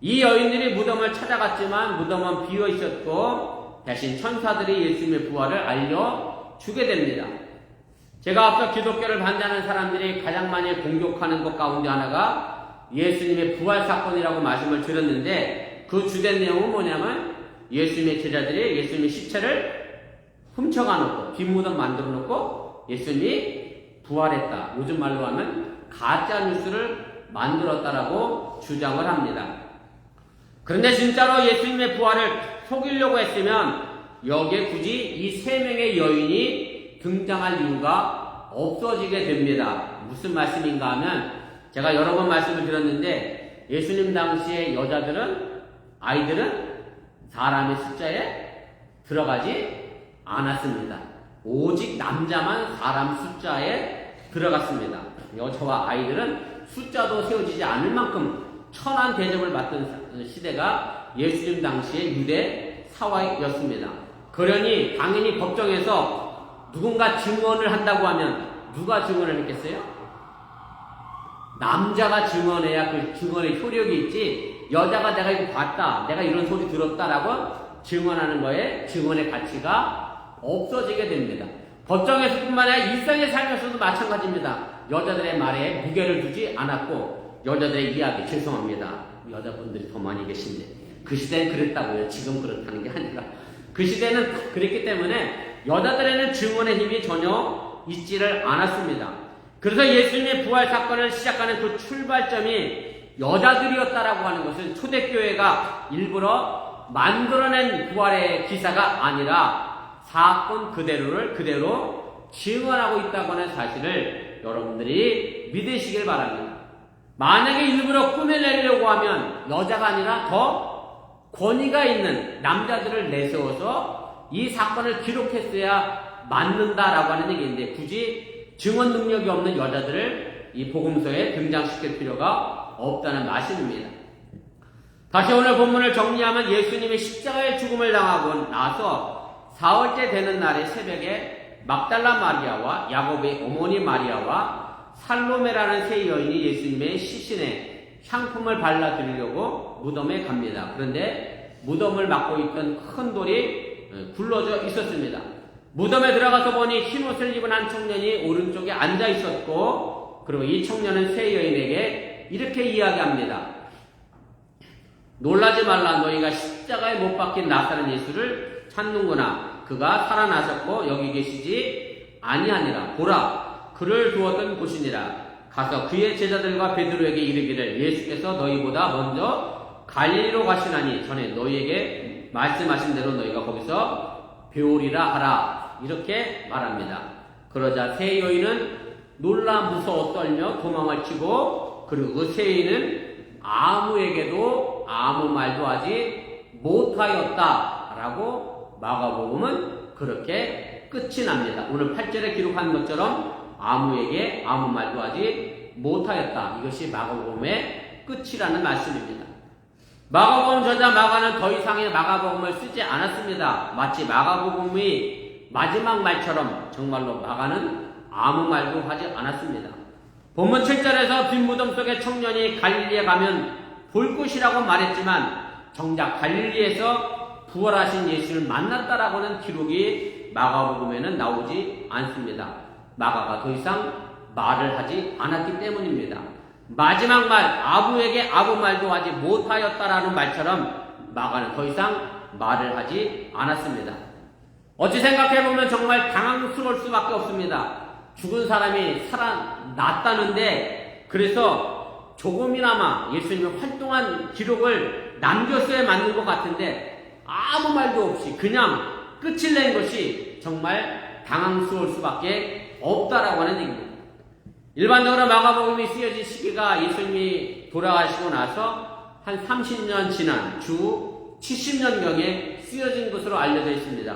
이 여인들이 무덤을 찾아갔지만 무덤은 비어 있었고 대신 천사들이 예수님의 부활을 알려주게 됩니다. 제가 앞서 기독교를 반대하는 사람들이 가장 많이 공격하는 것 가운데 하나가 예수님의 부활 사건이라고 말씀을 드렸는데 그 주된 내용은 뭐냐면 예수님의 제자들이 예수님의 시체를 훔쳐가 놓고 빈 무덤 만들어 놓고 예수님이 부활했다. 요즘 말로 하면 가짜 뉴스를 만들었다라고 주장을 합니다. 그런데 진짜로 예수님의 부활을 속이려고 했으면 여기에 굳이 이 세 명의 여인이 등장할 이유가 없어지게 됩니다. 무슨 말씀인가 하면 제가 여러 번 말씀을 드렸는데 예수님 당시의 아이들은 사람의 숫자에 들어가지 않았습니다. 오직 남자만 사람 숫자에 들어갔습니다. 여자와 아이들은 숫자도 세워지지 않을 만큼 천한 대접을 받던 시대가 예수님 당시의 유대 사회였습니다. 그러니 당연히 법정에서 누군가 증언을 한다고 하면 누가 증언을 했겠어요? 남자가 증언해야 그 증언의 효력이 있지 여자가 내가 이거 봤다, 내가 이런 소리 들었다라고 증언하는 거에 증언의 가치가 없어지게 됩니다. 법정에서 뿐만 아니라 일상의 삶에서도 마찬가지입니다. 여자들의 말에 무게를 두지 않았고 여자들의 이야기, 죄송합니다. 여자분들이 더 많이 계신데 그 시대는 그랬다고요. 지금 그렇다는 게 아니라 그 시대는 그랬기 때문에 여자들에는 증언의 힘이 전혀 있지를 않았습니다. 그래서 예수님의 부활 사건을 시작하는 그 출발점이 여자들이었다라고 하는 것은 초대교회가 일부러 만들어낸 부활의 기사가 아니라 사건 그대로 증언하고 있다고 하는 사실을 여러분들이 믿으시길 바랍니다. 만약에 일부러 꾸며내려고 하면 여자가 아니라 더 권위가 있는 남자들을 내세워서 이 사건을 기록했어야 맞는다라고 하는 얘기인데 굳이 증언 능력이 없는 여자들을 이 복음서에 등장시킬 필요가 없다는 말씀입니다. 다시 오늘 본문을 정리하면 예수님이 십자가의 죽음을 당하고 나서 사흘째 되는 날의 새벽에 막달라 마리아와 야곱의 어머니 마리아와 살로메라는 세 여인이 예수님의 시신에 향품을 발라드리려고 무덤에 갑니다. 그런데 무덤을 막고 있던 큰 돌이 굴러져 있었습니다. 무덤에 들어가서 보니 흰옷을 입은 한 청년이 오른쪽에 앉아 있었고 그리고 이 청년은 세 여인에게 이렇게 이야기합니다. 놀라지 말라. 너희가 십자가에 못 박힌 나사렛 예수를 찾는구나. 그가 살아나셨고 여기 계시지 아니하니라. 보라, 그를 두었던 곳이니라. 가서 그의 제자들과 베드로에게 이르기를 예수께서 너희보다 먼저 갈릴리로 가시나니 전에 너희에게 말씀하신 대로 너희가 거기서 배우리라 하라. 이렇게 말합니다. 그러자 세 여인은 놀라 무서워 떨며 도망을 치고 그리고 그 세 여인은 아무에게도 아무 말도 하지 못하였다라고 마가복음은 그렇게 끝이 납니다. 오늘 8절에 기록한 것처럼 아무에게 아무 말도 하지 못하였다. 이것이 마가복음의 끝이라는 말씀입니다. 마가복음 저자 마가는 더 이상의 마가복음을 쓰지 않았습니다. 마치 마가복음의 마지막 말처럼 정말로 마가는 아무 말도 하지 않았습니다. 본문 7절에서 빈 무덤 속의 청년이 갈릴리에 가면 볼 것이라고 말했지만 정작 갈릴리에서 부활하신 예수를 만났다라고는 기록이 마가복음에는 나오지 않습니다. 마가가 더 이상 말을 하지 않았기 때문입니다. 마지막 말, 아부에게 아무 말도 하지 못하였다라는 말처럼 마가는 더 이상 말을 하지 않았습니다. 어찌 생각해보면 정말 당황스러울 수밖에 없습니다. 죽은 사람이 살아났다는데 그래서 조금이나마 예수님이 활동한 기록을 남겼어야 맞는 것 같은데 아무 말도 없이 그냥 끝을 낸 것이 정말 당황스러울 수밖에 없다라고 하는 얘기입니다. 일반적으로 마가복음이 쓰여진 시기가 예수님이 돌아가시고 나서 한 30년 지난 주 70년경에 쓰여진 것으로 알려져 있습니다.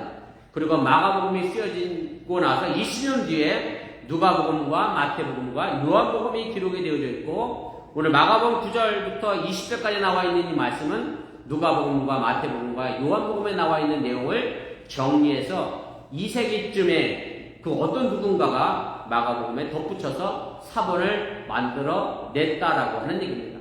그리고 마가복음이 쓰여지고 나서 20년 뒤에 누가복음과 마태복음과 요한복음이 기록이 되어져 있고 오늘 마가복음 9절부터 20절까지 나와 있는 이 말씀은 누가복음과 마태복음과 요한복음에 나와 있는 내용을 정리해서 2세기쯤에 그 어떤 누군가가 마가복음에 덧붙여서 사본을 만들어 냈다라고 하는 얘기입니다.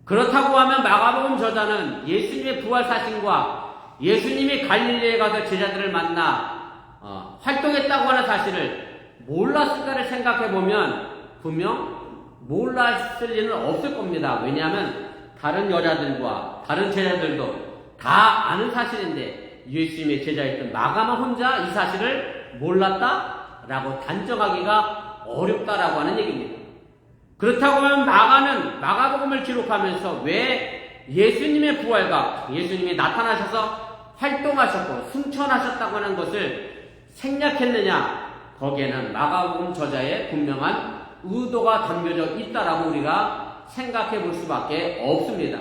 그렇다고 하면 마가복음 저자는 예수님의 부활사신과 예수님이 갈릴리에 가서 제자들을 만나 활동했다고 하는 사실을 몰랐을까를 생각해보면 분명 몰랐을 리는 없을 겁니다. 왜냐하면 다른 여자들과 다른 제자들도 다 아는 사실인데 예수님의 제자였던 마가만 혼자 이 사실을 몰랐다라고 단정하기가 어렵다라고 하는 얘기입니다. 그렇다고 하면 마가는 마가복음을 기록하면서 왜 예수님의 부활과 예수님이 나타나셔서 활동하셨고 승천하셨다고 하는 것을 생략했느냐? 거기에는 마가복음 저자의 분명한 의도가 담겨져 있다라고 우리가 생각해 볼 수밖에 없습니다.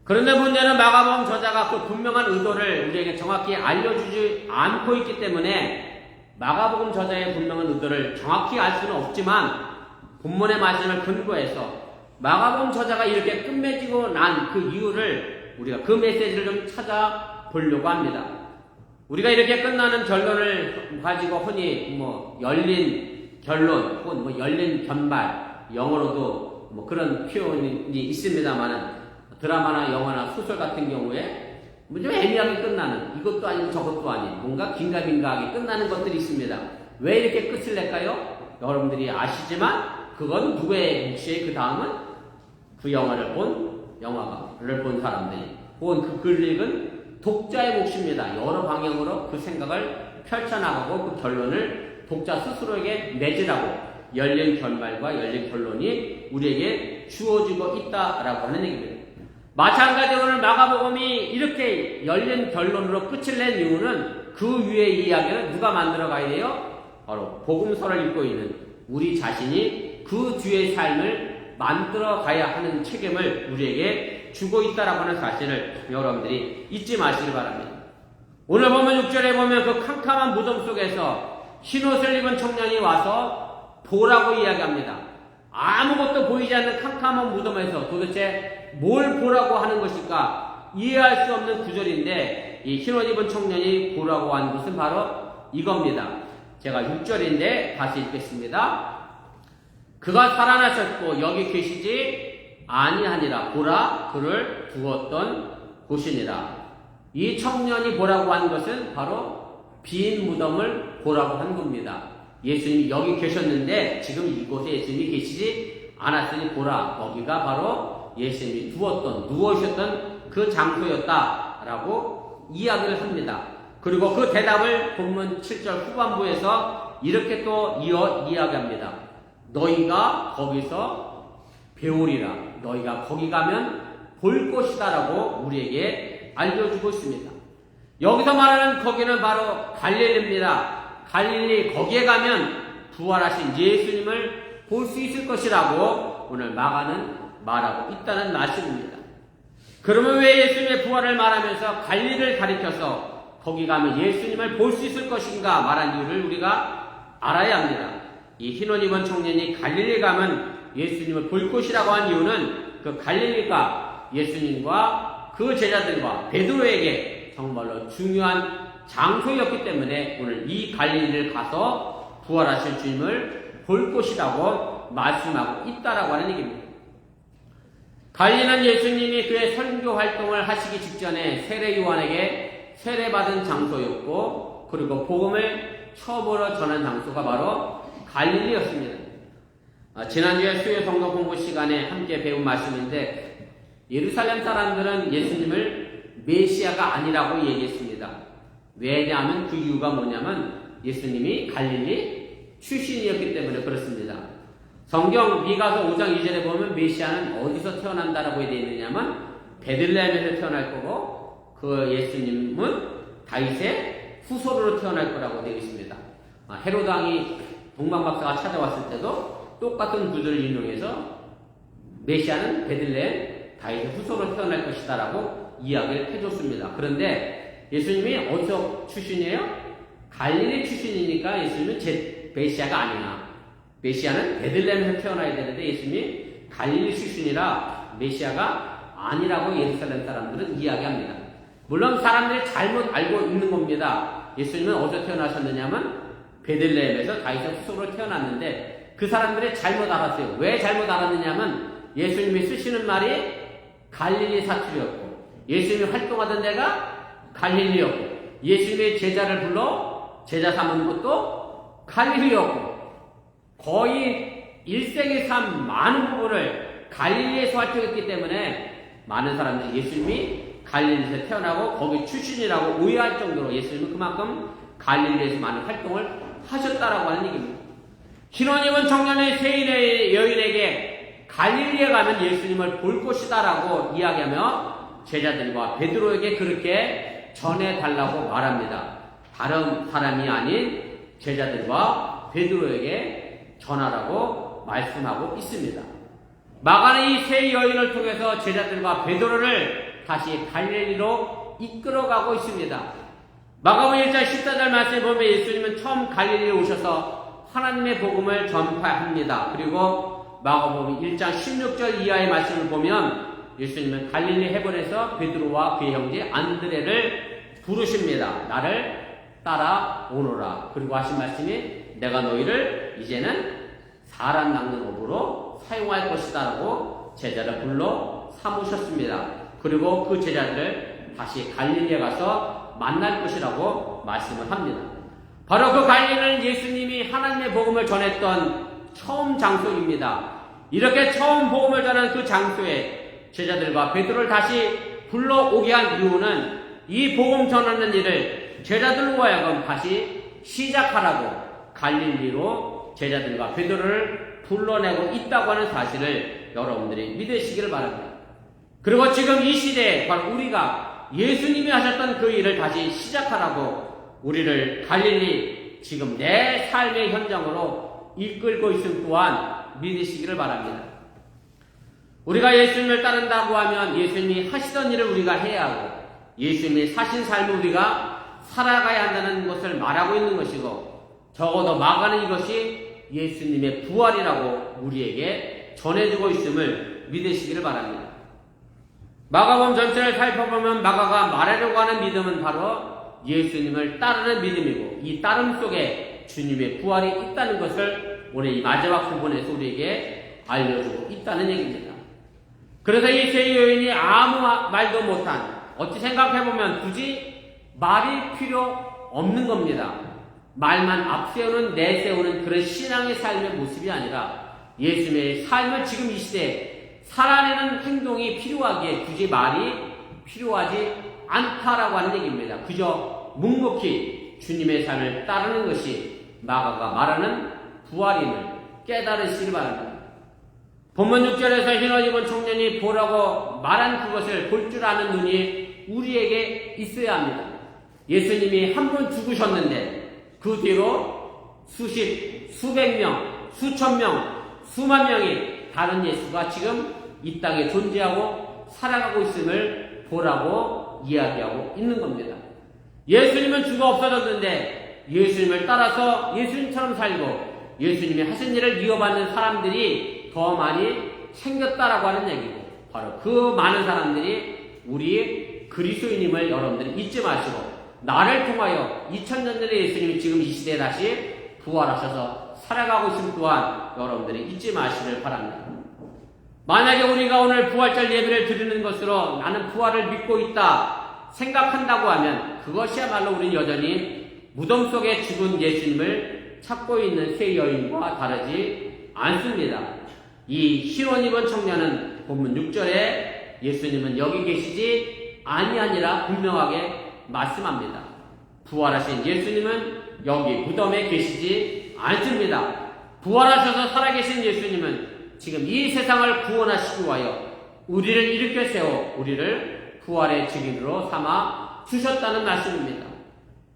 그런데 문제는 마가복음 저자가 그 분명한 의도를 우리에게 정확히 알려주지 않고 있기 때문에 마가복음 저자의 분명한 의도를 정확히 알 수는 없지만 본문의 말씀을 근거해서 마가복음 저자가 이렇게 끝맺히고 난 그 이유를 우리가 그 메시지를 좀 찾아보려고 합니다. 우리가 이렇게 끝나는 결론을 가지고 흔히 열린 결론 혹은 열린 견발, 영어로도 그런 표현이 있습니다만은 드라마나 영화나 소설 같은 경우에 좀 애매하게 끝나는 이것도 아니고 저것도 아닌 뭔가 긴가민가하게 끝나는 것들이 있습니다. 왜 이렇게 끝을 낼까요? 여러분들이 아시지만 그건 누구의 몫이에요? 그 다음은 그 영화를 본 사람들이 혹은 그 글을 읽은 독자의 몫입니다. 여러 방향으로 그 생각을 펼쳐나가고 그 결론을 독자 스스로에게 내지라고 열린 결말과 열린 결론이 우리에게 주어지고 있다라고 하는 얘기입니다. 마찬가지로 오늘 마가복음이 이렇게 열린 결론으로 끝을 낸 이유는 그 위의 이야기를 누가 만들어 가야 돼요? 바로 복음서를 읽고 있는 우리 자신이 그 뒤의 삶을 만들어 가야 하는 책임을 우리에게 주고 있다라고 하는 사실을 여러분들이 잊지 마시기 바랍니다. 오늘 보면 6절에 보면 그 캄캄한 무덤 속에서 흰옷을 입은 청년이 와서 보라고 이야기합니다. 아무것도 보이지 않는 캄캄한 무덤에서 도대체 뭘 보라고 하는 것일까 이해할 수 없는 구절인데 이 흰옷 입은 청년이 보라고 한 것은 바로 이겁니다. 제가 6절인데 다시 읽겠습니다. 그가 살아나셨고 여기 계시지 아니하니라. 보라 그를 두었던 곳이니라. 이 청년이 보라고 한 것은 바로 빈 무덤을 보라고 한 겁니다. 예수님이 여기 계셨는데 지금 이곳에 예수님이 계시지 않았으니 보라. 거기가 바로 예수님이 누워 있었던 그 장소였다라고 이야기를 합니다. 그리고 그 대답을 본문 7절 후반부에서 이렇게 또 이야기합니다. 너희가 거기서 배우리라. 너희가 거기 가면 볼 것이다 라고 우리에게 알려주고 있습니다. 여기서 말하는 거기는 바로 갈릴리입니다. 갈릴리 거기에 가면 부활하신 예수님을 볼 수 있을 것이라고 오늘 마가는 말하고 있다는 말씀입니다. 그러면 왜 예수님의 부활을 말하면서 갈릴리를 가리켜서 거기 가면 예수님을 볼 수 있을 것인가 말한 이유를 우리가 알아야 합니다. 이 흰옷 입은 청년이 갈릴리 가면 예수님을 볼 것이라고 한 이유는 그 갈릴리가 예수님과 그 제자들과 베드로에게 정말로 중요한 장소였기 때문에 오늘 이 갈릴리를 가서 부활하실 주님을 볼 것이라고 말씀하고 있다라고 하는 얘기입니다. 갈릴리는 예수님이 그의 선교 활동을 하시기 직전에 세례 요한에게 세례받은 장소였고, 그리고 복음을 처음으로 전한 장소가 바로 갈릴리였습니다. 지난주에 수요 성도 공부 시간에 함께 배운 말씀인데, 예루살렘 사람들은 예수님을 메시아가 아니라고 얘기했습니다. 왜냐하면 그 이유가 뭐냐면 예수님이 갈릴리 출신이었기 때문에 그렇습니다. 성경 미가서 5장 2절에 보면 메시아는 어디서 태어난다라고 되어 있느냐면 베들레헴에서 태어날 거고, 그 예수님은 다윗의 후손으로 태어날 거라고 되어 있습니다. 헤로드 왕이 동방박사가 찾아왔을 때도 똑같은 구절을 인용해서 메시아는 베들레헴 다윗의 후손으로 태어날 것이다라고 이야기를 해줬습니다. 그런데 예수님이 어디서 출신이에요? 갈릴리 출신이니까 예수님은 메시아가 아니야. 메시아는 베들레헴에서 태어나야 되는데 예수님이 갈릴리 출신이라 메시아가 아니라고 예루살렘 사람들은 이야기합니다. 물론 사람들이 잘못 알고 있는 겁니다. 예수님은 어디서 태어나셨느냐면 베들레헴에서 다윗의 후손으로 태어났는데 그 사람들이 잘못 알았어요. 왜 잘못 알았느냐면 예수님이 쓰시는 말이 갈릴리 사투리였고, 예수님이 활동하던 데가 갈릴리였고, 예수님의 제자를 불러 제자 삼은 것도 갈릴리였고, 거의 일생의 삶 많은 부분을 갈릴리에서 활동했기 때문에 많은 사람들이 예수님이 갈릴리에서 태어나고 거기 출신이라고 오해할 정도로 예수님은 그만큼 갈릴리에서 많은 활동을 하셨다라고 하는 얘기입니다. 흰옷 입은 청년의 세인의 여인에게 갈릴리에 가면 예수님을 볼 것이다라고 이야기하며 제자들과 베드로에게 그렇게 전해달라고 말합니다. 다른 사람이 아닌 제자들과 베드로에게 전하라고 말씀하고 있습니다. 마가는 이 세 여인을 통해서 제자들과 베드로를 다시 갈릴리로 이끌어가고 있습니다. 마가복음 1장 14절 말씀에 보면 예수님은 처음 갈릴리에 오셔서 하나님의 복음을 전파합니다. 그리고 마가복음 1장 16절 이하의 말씀을 보면 예수님은 갈릴리 해변에서 베드로와 그의 형제 안드레를 부르십니다. 나를 따라오너라. 그리고 하신 말씀이 내가 너희를 이제는 사람 낚는 업으로 사용할 것이다라고 제자를 불러 삼으셨습니다. 그리고 그 제자들을 다시 갈릴리에 가서 만날 것이라고 말씀을 합니다. 바로 그 갈릴리는 예수님이 하나님의 복음을 전했던 처음 장소입니다. 이렇게 처음 복음을 전한 그 장소에 제자들과 베드로를 다시 불러오게 한 이유는 이 복음 전하는 일을 제자들로 하여금 다시 시작하라고 갈릴리로 제자들과 베드로를 불러내고 있다고 하는 사실을 여러분들이 믿으시기를 바랍니다. 그리고 지금 이 시대에 바로 우리가 예수님이 하셨던 그 일을 다시 시작하라고 우리를 갈릴리 지금 내 삶의 현장으로 이끌고 있음 또한 믿으시기를 바랍니다. 우리가 예수님을 따른다고 하면 예수님이 하시던 일을 우리가 해야 하고 예수님이 사신 삶을 우리가 살아가야 한다는 것을 말하고 있는 것이고, 적어도 마가는 이것이 예수님의 부활이라고 우리에게 전해주고 있음을 믿으시기를 바랍니다. 마가복음 전체를 살펴보면 마가가 말하려고 하는 믿음은 바로 예수님을 따르는 믿음이고, 이 따름 속에 주님의 부활이 있다는 것을 오늘 이 마지막 부분에서 우리에게 알려주고 있다는 얘기입니다. 그래서 이 세 여인이 아무 말도 못한, 어찌 생각해보면 굳이 말이 필요 없는 겁니다. 말만 앞세우는 내세우는 그런 신앙의 삶의 모습이 아니라 예수님의 삶을 지금 이 시대에 살아내는 행동이 필요하기에 굳이 말이 필요하지 않다라고 하는 얘기입니다. 그저 묵묵히 주님의 삶을 따르는 것이 마가가 말하는 부활임을 깨달으시기 바랍니다. 본문 6절에서 흰옷 입은 청년이 보라고 말한 그것을 볼 줄 아는 눈이 우리에게 있어야 합니다. 예수님이 한 번 죽으셨는데 그 뒤로 수백 명, 수천 명, 수만 명이 다른 예수가 지금 이 땅에 존재하고 살아가고 있음을 보라고 이야기하고 있는 겁니다. 예수님은 죽어 없어졌는데 예수님을 따라서 예수님처럼 살고 예수님이 하신 일을 이어받는 사람들이 더 많이 생겼다라고 하는 얘기고, 바로 그 많은 사람들이 우리 그리스도인임을 여러분들이 잊지 마시고, 나를 통하여 2000년 전에 예수님이 지금 이 시대에 다시 부활하셔서 살아가고 있음 또한 여러분들이 잊지 마시길 바랍니다. 만약에 우리가 오늘 부활절 예배를 드리는 것으로 나는 부활을 믿고 있다 생각한다고 하면 그것이야말로 우리는 여전히 무덤 속에 죽은 예수님을 찾고 있는 새 여인과 다르지 않습니다. 이 흰옷 입은 청년은 본문 6절에 예수님은 여기 계시지 아니하니라 분명하게 말씀합니다. 부활하신 예수님은 여기 무덤에 계시지 않습니다. 부활하셔서 살아계신 예수님은 지금 이 세상을 구원하시기 위하여 우리를 일으켜 세워 우리를 부활의 증인으로 삼아 주셨다는 말씀입니다.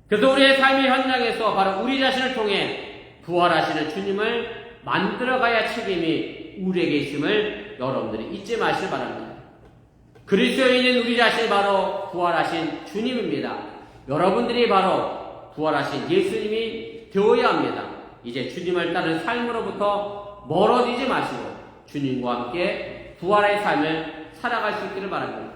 그래서 우리의 삶의 현장에서 바로 우리 자신을 통해 부활하시는 주님을 만들어가야 책임이 우리에게 있음을 여러분들이 잊지 마시기 바랍니다. 그리스도인인 우리 자신이 바로 부활하신 주님입니다. 여러분들이 바로 부활하신 예수님이 되어야 합니다. 이제 주님을 따른 삶으로부터 멀어지지 마시고 주님과 함께 부활의 삶을 살아갈 수 있기를 바랍니다.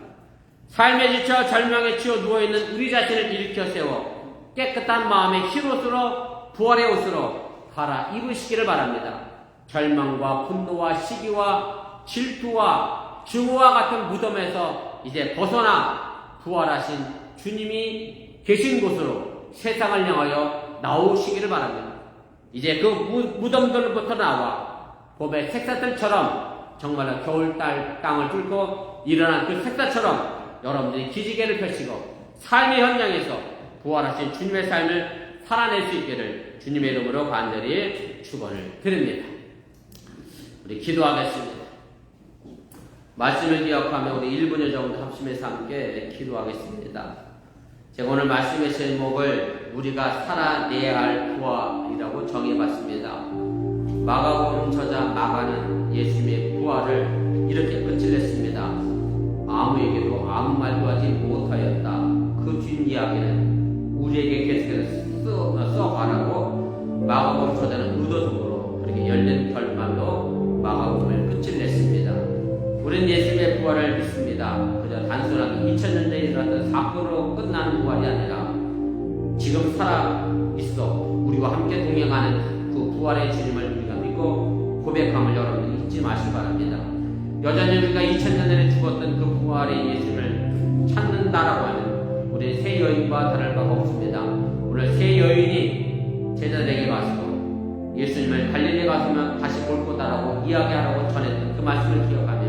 삶에 지쳐 절망에 치여 누워있는 우리 자신을 일으켜 세워 깨끗한 마음의 흰옷으로 부활의 옷으로 갈아입으시기를 바랍니다. 절망과 분노와 시기와 질투와 증오와 같은 무덤에서 이제 벗어나 부활하신 주님이 계신 곳으로 세상을 향하여 나오시기를 바랍니다. 이제 그 무덤들로부터 나와 봄의 색사들처럼 정말로 겨울 땅을 뚫고 일어난 그 색사처럼 여러분들이 기지개를 펼치고 삶의 현장에서 부활하신 주님의 삶을 살아낼 수 있기를 주님의 이름으로 간절히 축원을 드립니다. 우리 기도하겠습니다. 말씀을 기억하며 우리 1분여 정도 합심해서 함께 기도하겠습니다. 제가 오늘 말씀의 제목을 우리가 살아내야 할 부활이라고 정해봤습니다. 마가복음 저자 마가는 예수님의 부활을 이렇게 끝을 냈습니다. 아무에게도 아무 말도 하지 못하였다. 그 뒷이야기는 우리에게 계속해서 써가라고 마가복음 저자는 의도적으로 그렇게 열린 결말로 마가복음을 끝을 냈습니다. 우리는 예수님의 부활을 믿습니다. 그저 단순하게 2000년 전에 일어났던 사건으로 끝나는 부활이 아니라 지금 살아있어 우리와 함께 동행하는 그 부활의 주님을 우리가 믿고 고백함을 여러분들이 잊지 마시기 바랍니다. 여전히 우리가 2000년 전에 죽었던 그 부활의 예수를 찾는다라고 하면 우리 새 여인과 다를 바가 없습니다. 오늘 새 여인이 제자들에게 가서 예수님을 갈릴리 가서면 다시 볼 거다라고 이야기하라고 전했던 그 말씀을 기억하며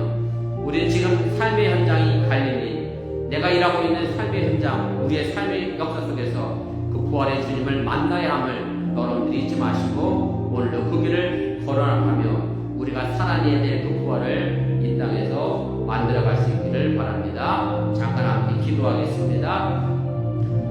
우리는 지금 삶의 현장이 갈릴리, 내가 일하고 있는 삶의 현장, 우리의 삶의 역사 속에서 그 부활의 주님을 만나야 함을 여러분들이 잊지 마시고 오늘도 그 길을 걸어나가며 우리가 살아내야 될 그 부활을 이 땅에서 만들어갈 수 있기를 바랍니다. 잠깐 함께 기도하겠습니다.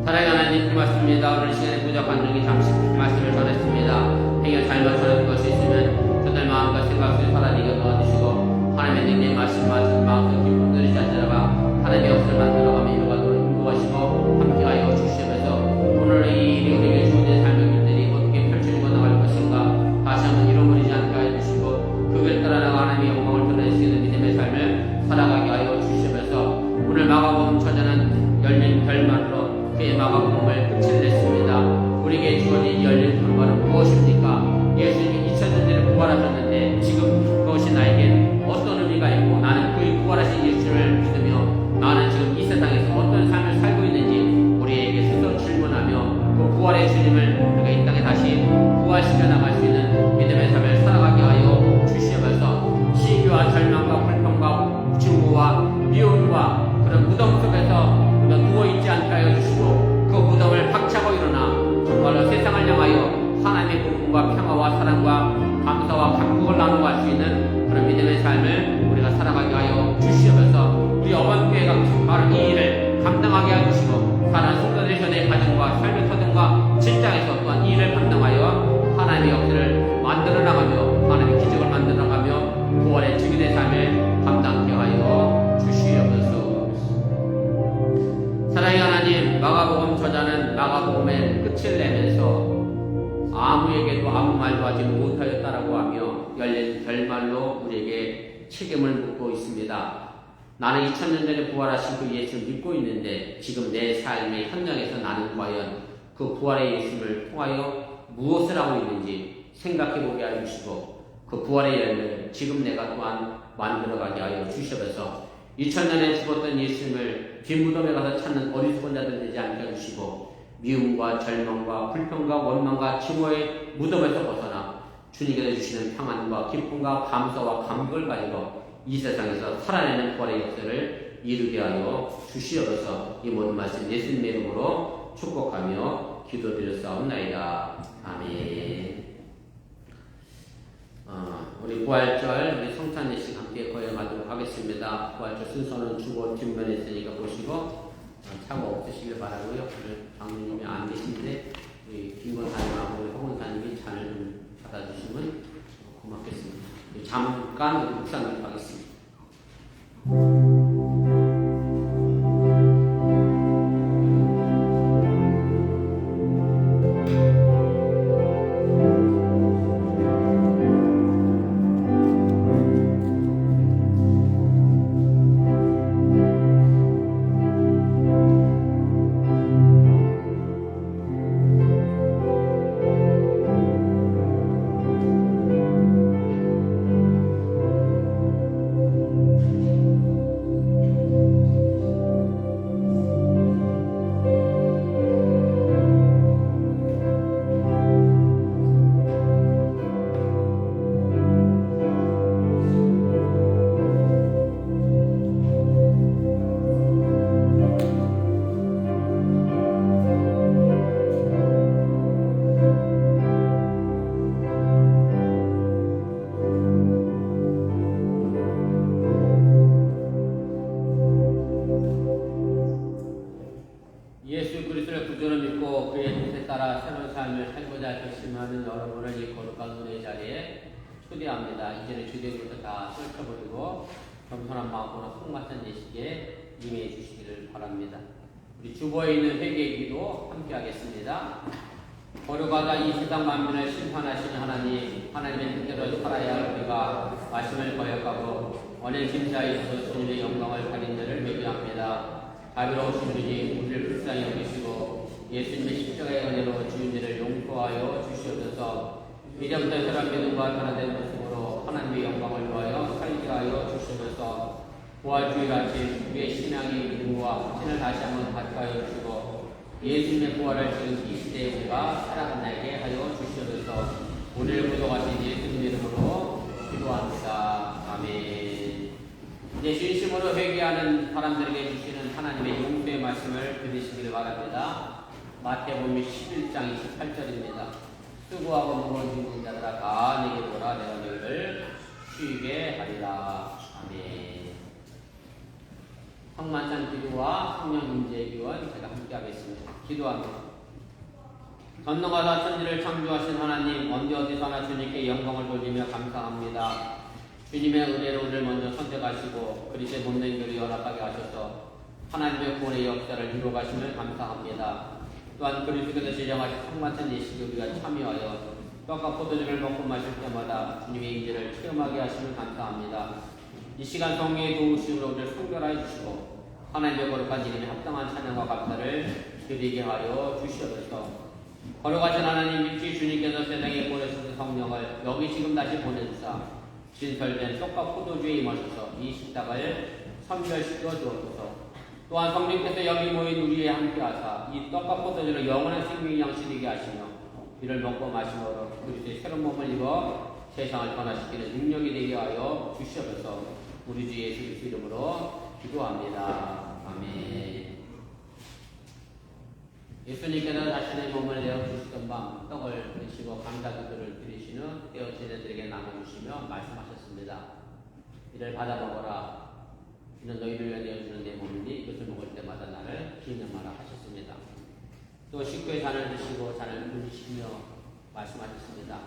사랑하는 하나님 고맙습니다. 오늘 시간에 부족한 중에 잠시 말씀을 전했습니다. 행여 잘못 전한 것이 있으면 그들 마음과 생각 속에 살아내게 도와주시고 하나님의 능력 말씀 마음속 기쁨 누리지 않으다가 하나님의 역사를 만들어가며 이루가도록 인도하시고 함께하여 주시면서 오늘 이 우리에게 주어진 삶의 길들이 어떻게 펼쳐지고 나갈 것인가 다시 한번 잃어버리지 않게 하여 주시고 그 길 따라 나가 하나님의 영광을 드러내시는 믿음의 삶을 살아가게 하여 주시면서 오늘 마가복음 저자는 열린 결말로 그의 마가복음을 끝을 냈습니다. 우리에게 주어진 열린 결말은 무엇입니까? 예수님이 2000년 전에 부활하셨는데 지금 그것이 나에게 어떤 의미가 있고 나는 그 부활하신 예수를 믿으며 나는 지금 이 세상에서 어떤 삶을 살고 있는지 우리에게 스스로 질문하며 그 부활의 주님을 우리가 이 땅에 다시 부활시켜 나갈 수 있는 믿음의 삶을 살아가게 하여 주시면서 시기와 절망과 불평과 증오와 미움과 그런 무덤 속에서 우리가 누워있지 않게 하여 주시고 그 무덤을 박차고 일어나 정말로 세상을 향하여 하나님의 복음과 평화와 사랑과 감사와 감격을 나누어 갈 수 있는 그런 믿음의 삶을 우리가 살아가게 하여 주시면서 우리 어반교회가 바로 이 일을 감당하게 해주시고 다른 성도들의 현에 가진 끝을 내면서 아무에게도 아무 말도 하지 못하였다라고 하며 열린 결말로 우리에게 책임을 묻고 있습니다. 나는 2000년 전에 부활하신 그 예수를 믿고 있는데 지금 내 삶의 현장에서 나는 과연 그 부활의 예수를 통하여 무엇을 하고 있는지 생각해보게 하여 주시고 그 부활의 열매를 지금 내가 또한 만들어가게 하여 주셔서 2000년에 죽었던 예수님을 뒷무덤에 가서 찾는 어리석은 자들 되지 않게 해주시고 미움과 절망과 불평과 원망과 증오의 무덤에서 벗어나 주님께서 주시는 평안과 기쁨과 감사와 감격을 가지고 이 세상에서 살아내는 부활의 역사를 이루게 하여 주시옵소서. 이 모든 말씀 예수님의 이름으로 축복하며 기도드렸사옵나이다. 아멘. 우리 부활절 우리 성찬 예식 함께 거행하도록 하겠습니다. 부활절 순서는 주보 뒷면에 있으니까 보시고 참고 없으시길 바라고요. 오늘 장로님이 안 계신데 우리 김건사님하고 우리 홍은사님이 잔을 좀 받아주시면 고맙겠습니다. 잠깐 우리 묵상을 하겠습니다. 예수 그리스도의 구주를 믿고 그의 뜻에 따라 새로운 삶을 살고자 결심하는 여러분을 이 거룩한 은혜의 자리에 초대합니다. 이제는 주제부터 다 떨쳐버리고 겸손한 마음으로 성맞은 예식에 임해 주시기를 바랍니다. 우리 주보에 있는 회개의 기도 함께 하겠습니다. 거룩하다 이 세상 만민을 심판하시는 하나님, 하나님의 뜻대로 살아야 할 우리가 말씀을 거역하고 언행 심사에 있어 주님의 영광을 가린 자를 매기합니다. 자비로우신 주님, 우리를 불쌍히 여기시고 예수님의 십자가의 은혜로 주인들을 용서하여 주시옵소서. 이제부터 혈압 믿음과 변화된 모습으로 하나님의 영광을 위하여 살게 하여 주시옵소서. 부활주일 아침 우리의 신앙의 믿음과 확신을 다시 한번 갖게 하여 주시고 예수님의 부활을 지금 이 시대에 우리가 살아가게 하여 주시옵소서. 오늘 구속하신 예수님의 이름으로 기도합니다. 아멘. 이제 진심으로 회개하는 사람들에게 주시는 하나님의 용서의 말씀을 들으시기를 바랍니다. 마태복음 11장 28절입니다. 수고하고 무거운 자들아 다 내게로 오라 내가 너희를 쉬게 하리라. 아멘. 성만찬 기도와 성령 임재의 기원 제가 함께 하겠습니다. 기도합니다. 전능하사 천지를 창조하신 하나님, 언제 어디서나 주님께 영광을 돌리며 감사합니다. 주님의 은혜로 우리를 먼저 선택하시고 그리스도의 몸된 교를 연합하게 하셔서 하나님의 구원의 역사를 이루어가심을 감사합니다. 또한 그리스도께서 제정하신 성만찬 예식에 우리가 참여하여 떡과 포도주를 먹고 마실 때마다 주님의 임재를 체험하게 하심을 감사합니다. 이 시간 성령의 도우심으로 우리를 성결하여 주시고 하나님의 거룩한 이름에 합당한 찬양과 감사를 드리게 하여 주시옵소서. 거룩하신 하나님, 일찍 주님께서 세상에 보내주신 성령을 여기 지금 다시 보내주사 진설된 떡과 포도주에 임하셔서 이 식탁을 성결시켜 주옵소서. 또한 성령께서 여기 모인 우리에 함께하사 이 떡과 포도주를 영원한 생명의 양식되게 하시며 이를 먹고 마시므로 그리스도의 새로운 몸을 입어 세상을 변화시키는 능력이 되게 하여 주시옵소서. 우리 주 예수 그리스도 이름으로 기도합니다. 아멘. 예수님께서 자신의 몸을 내어 주시던 밤 떡을 드시고 감사 기도를 드리신 후 떼어 제자들에게 나눠주시며 말씀하셨습니다. 이를 받아 먹어라. 이는 너희를 위해 내어주는 내 몸이니 이것을 먹을 때마다 나를 기념하라 하셨습니다. 또 식구의 잔을 드시고 잔을 부으시며 말씀하셨습니다.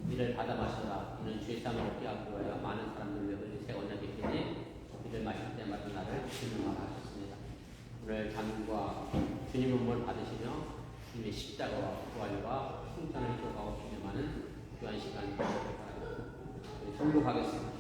이를 받아 마셔라. 이는 죄상을 얻게 하기 위하여 많은 사람들 위해 흘린 새 언약이니 이를 마실 때마다 나를 기념하라 하셨습니다. 오늘 잔과 주님의 몸을 받으시며 주님의 십자가와 부활과 승천을 기억하고 기념하는 귀한 시간 되시길 바랍니다. 성록하겠습니다.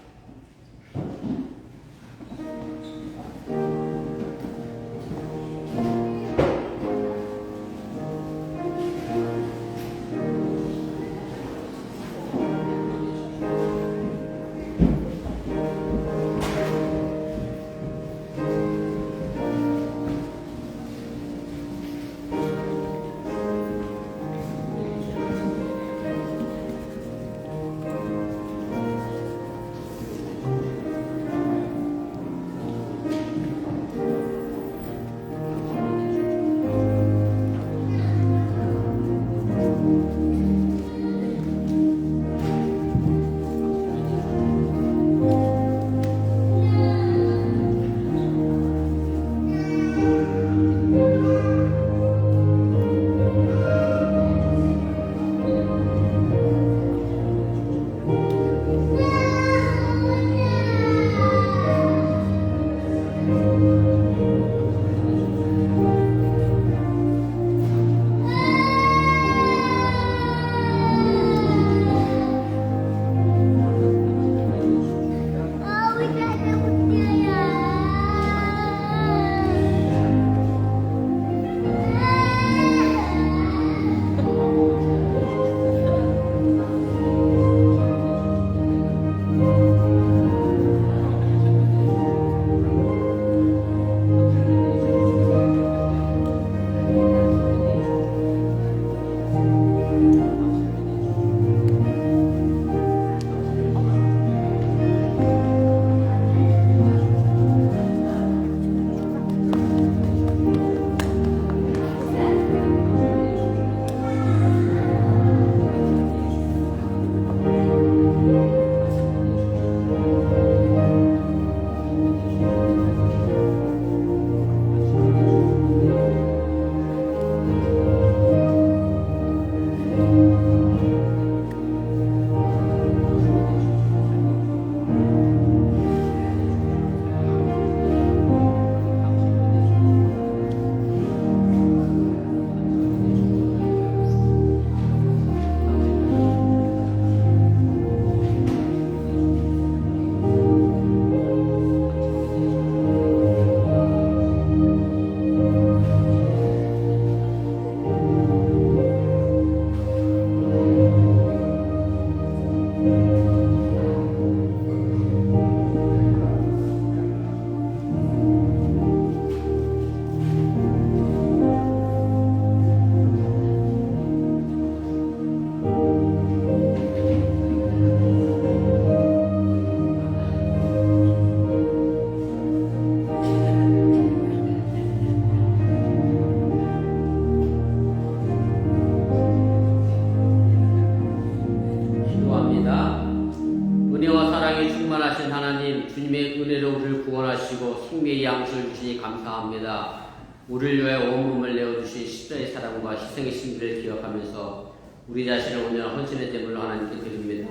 주님의 은혜로 우리를 구원하시고 생명의 양식을 주시니 감사합니다. 우리를 위하여 온몸을 내어주신 십자의 사랑과 희생의 신비를 기억하면서 우리 자신을 온전한 헌신의 제물로 하나님께 드립니다.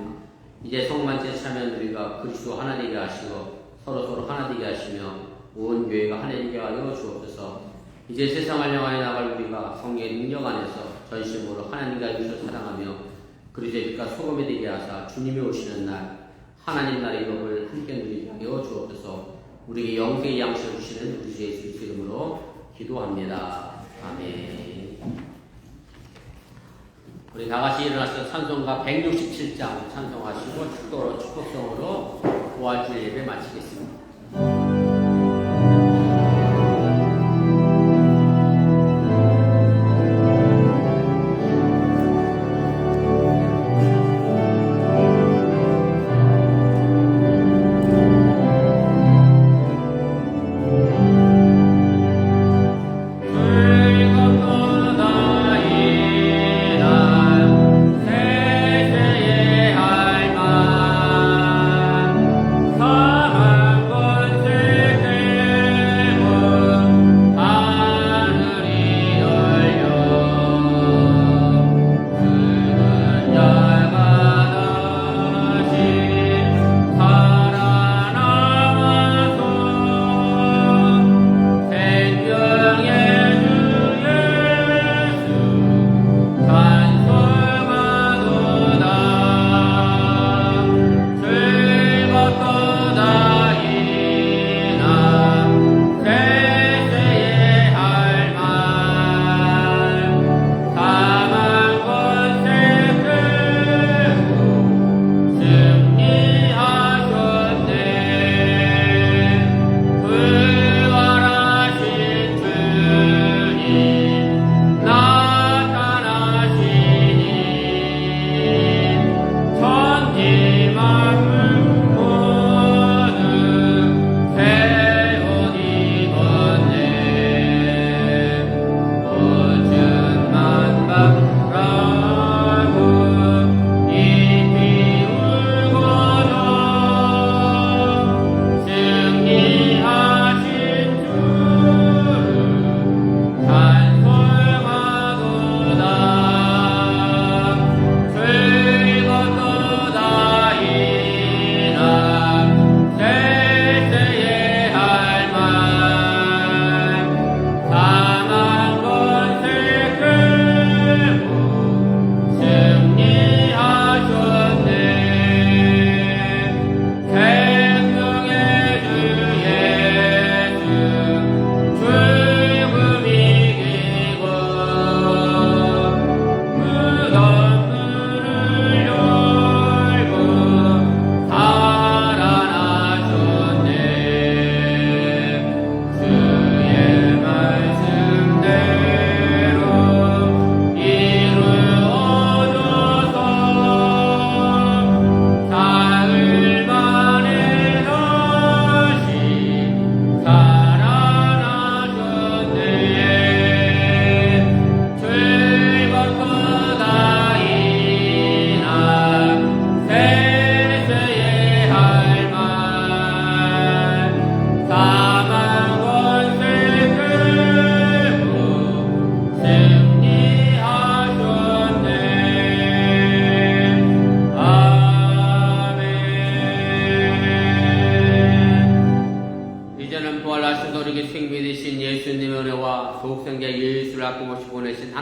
이제 성만찬에 참여한 우리가 그리스도 하나 되게 하시고 서로 하나 되게 하시며 온 교회가 하나 되게 하여 주옵소서. 이제 세상을 향하여 나갈 우리가 성령의 능력 안에서 전심으로 하나님과 이웃을 사랑하며 그리스도의 빛과 소금이 되게 하사 주님이 오시는 날 하나님 나라의 법을 함께 누리게 하여 주옵소서. 우리에게 영생의 양식을 주시는 우리 주 예수 이름으로 기도합니다. 아멘. 우리 다같이 일어나서 찬송가 167장 찬송하시고 축복성으로 부활주일 예배 마치겠습니다. 사망 권세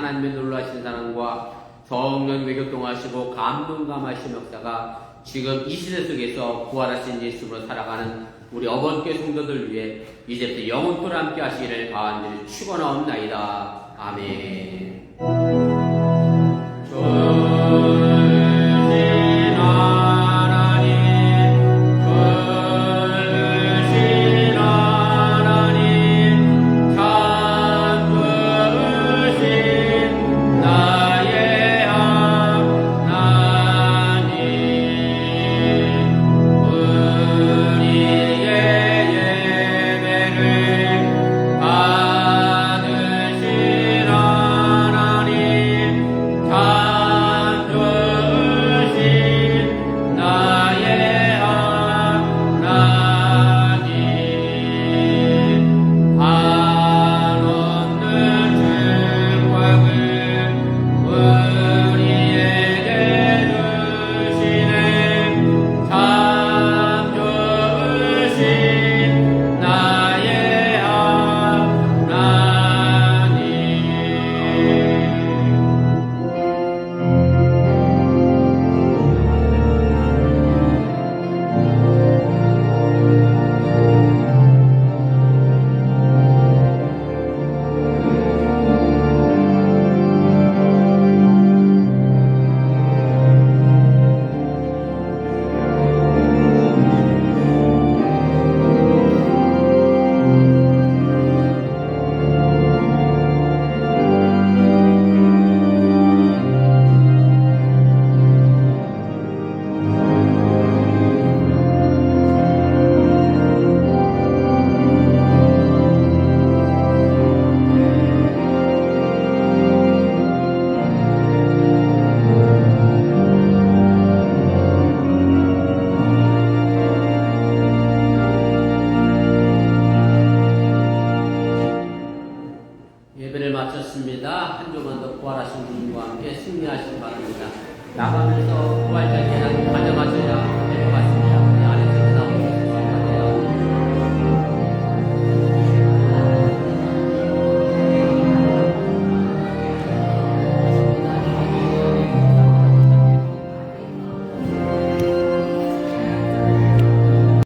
하나님의 놀라신 사랑과 성령의 교통하시고 감동감하신 역사가 지금 이 시대 속에서 부활하신 예수로 살아가는 우리 어번교회 성도들 위해 이제부터 영원토록 함께 하시기를 간절히 축원하옵나이다. 아멘. 예배를 마쳤습니다. 한 주만 더 부활하신 주님과 함께 승리하시기 바랍니다. 나가면서 부활절 계단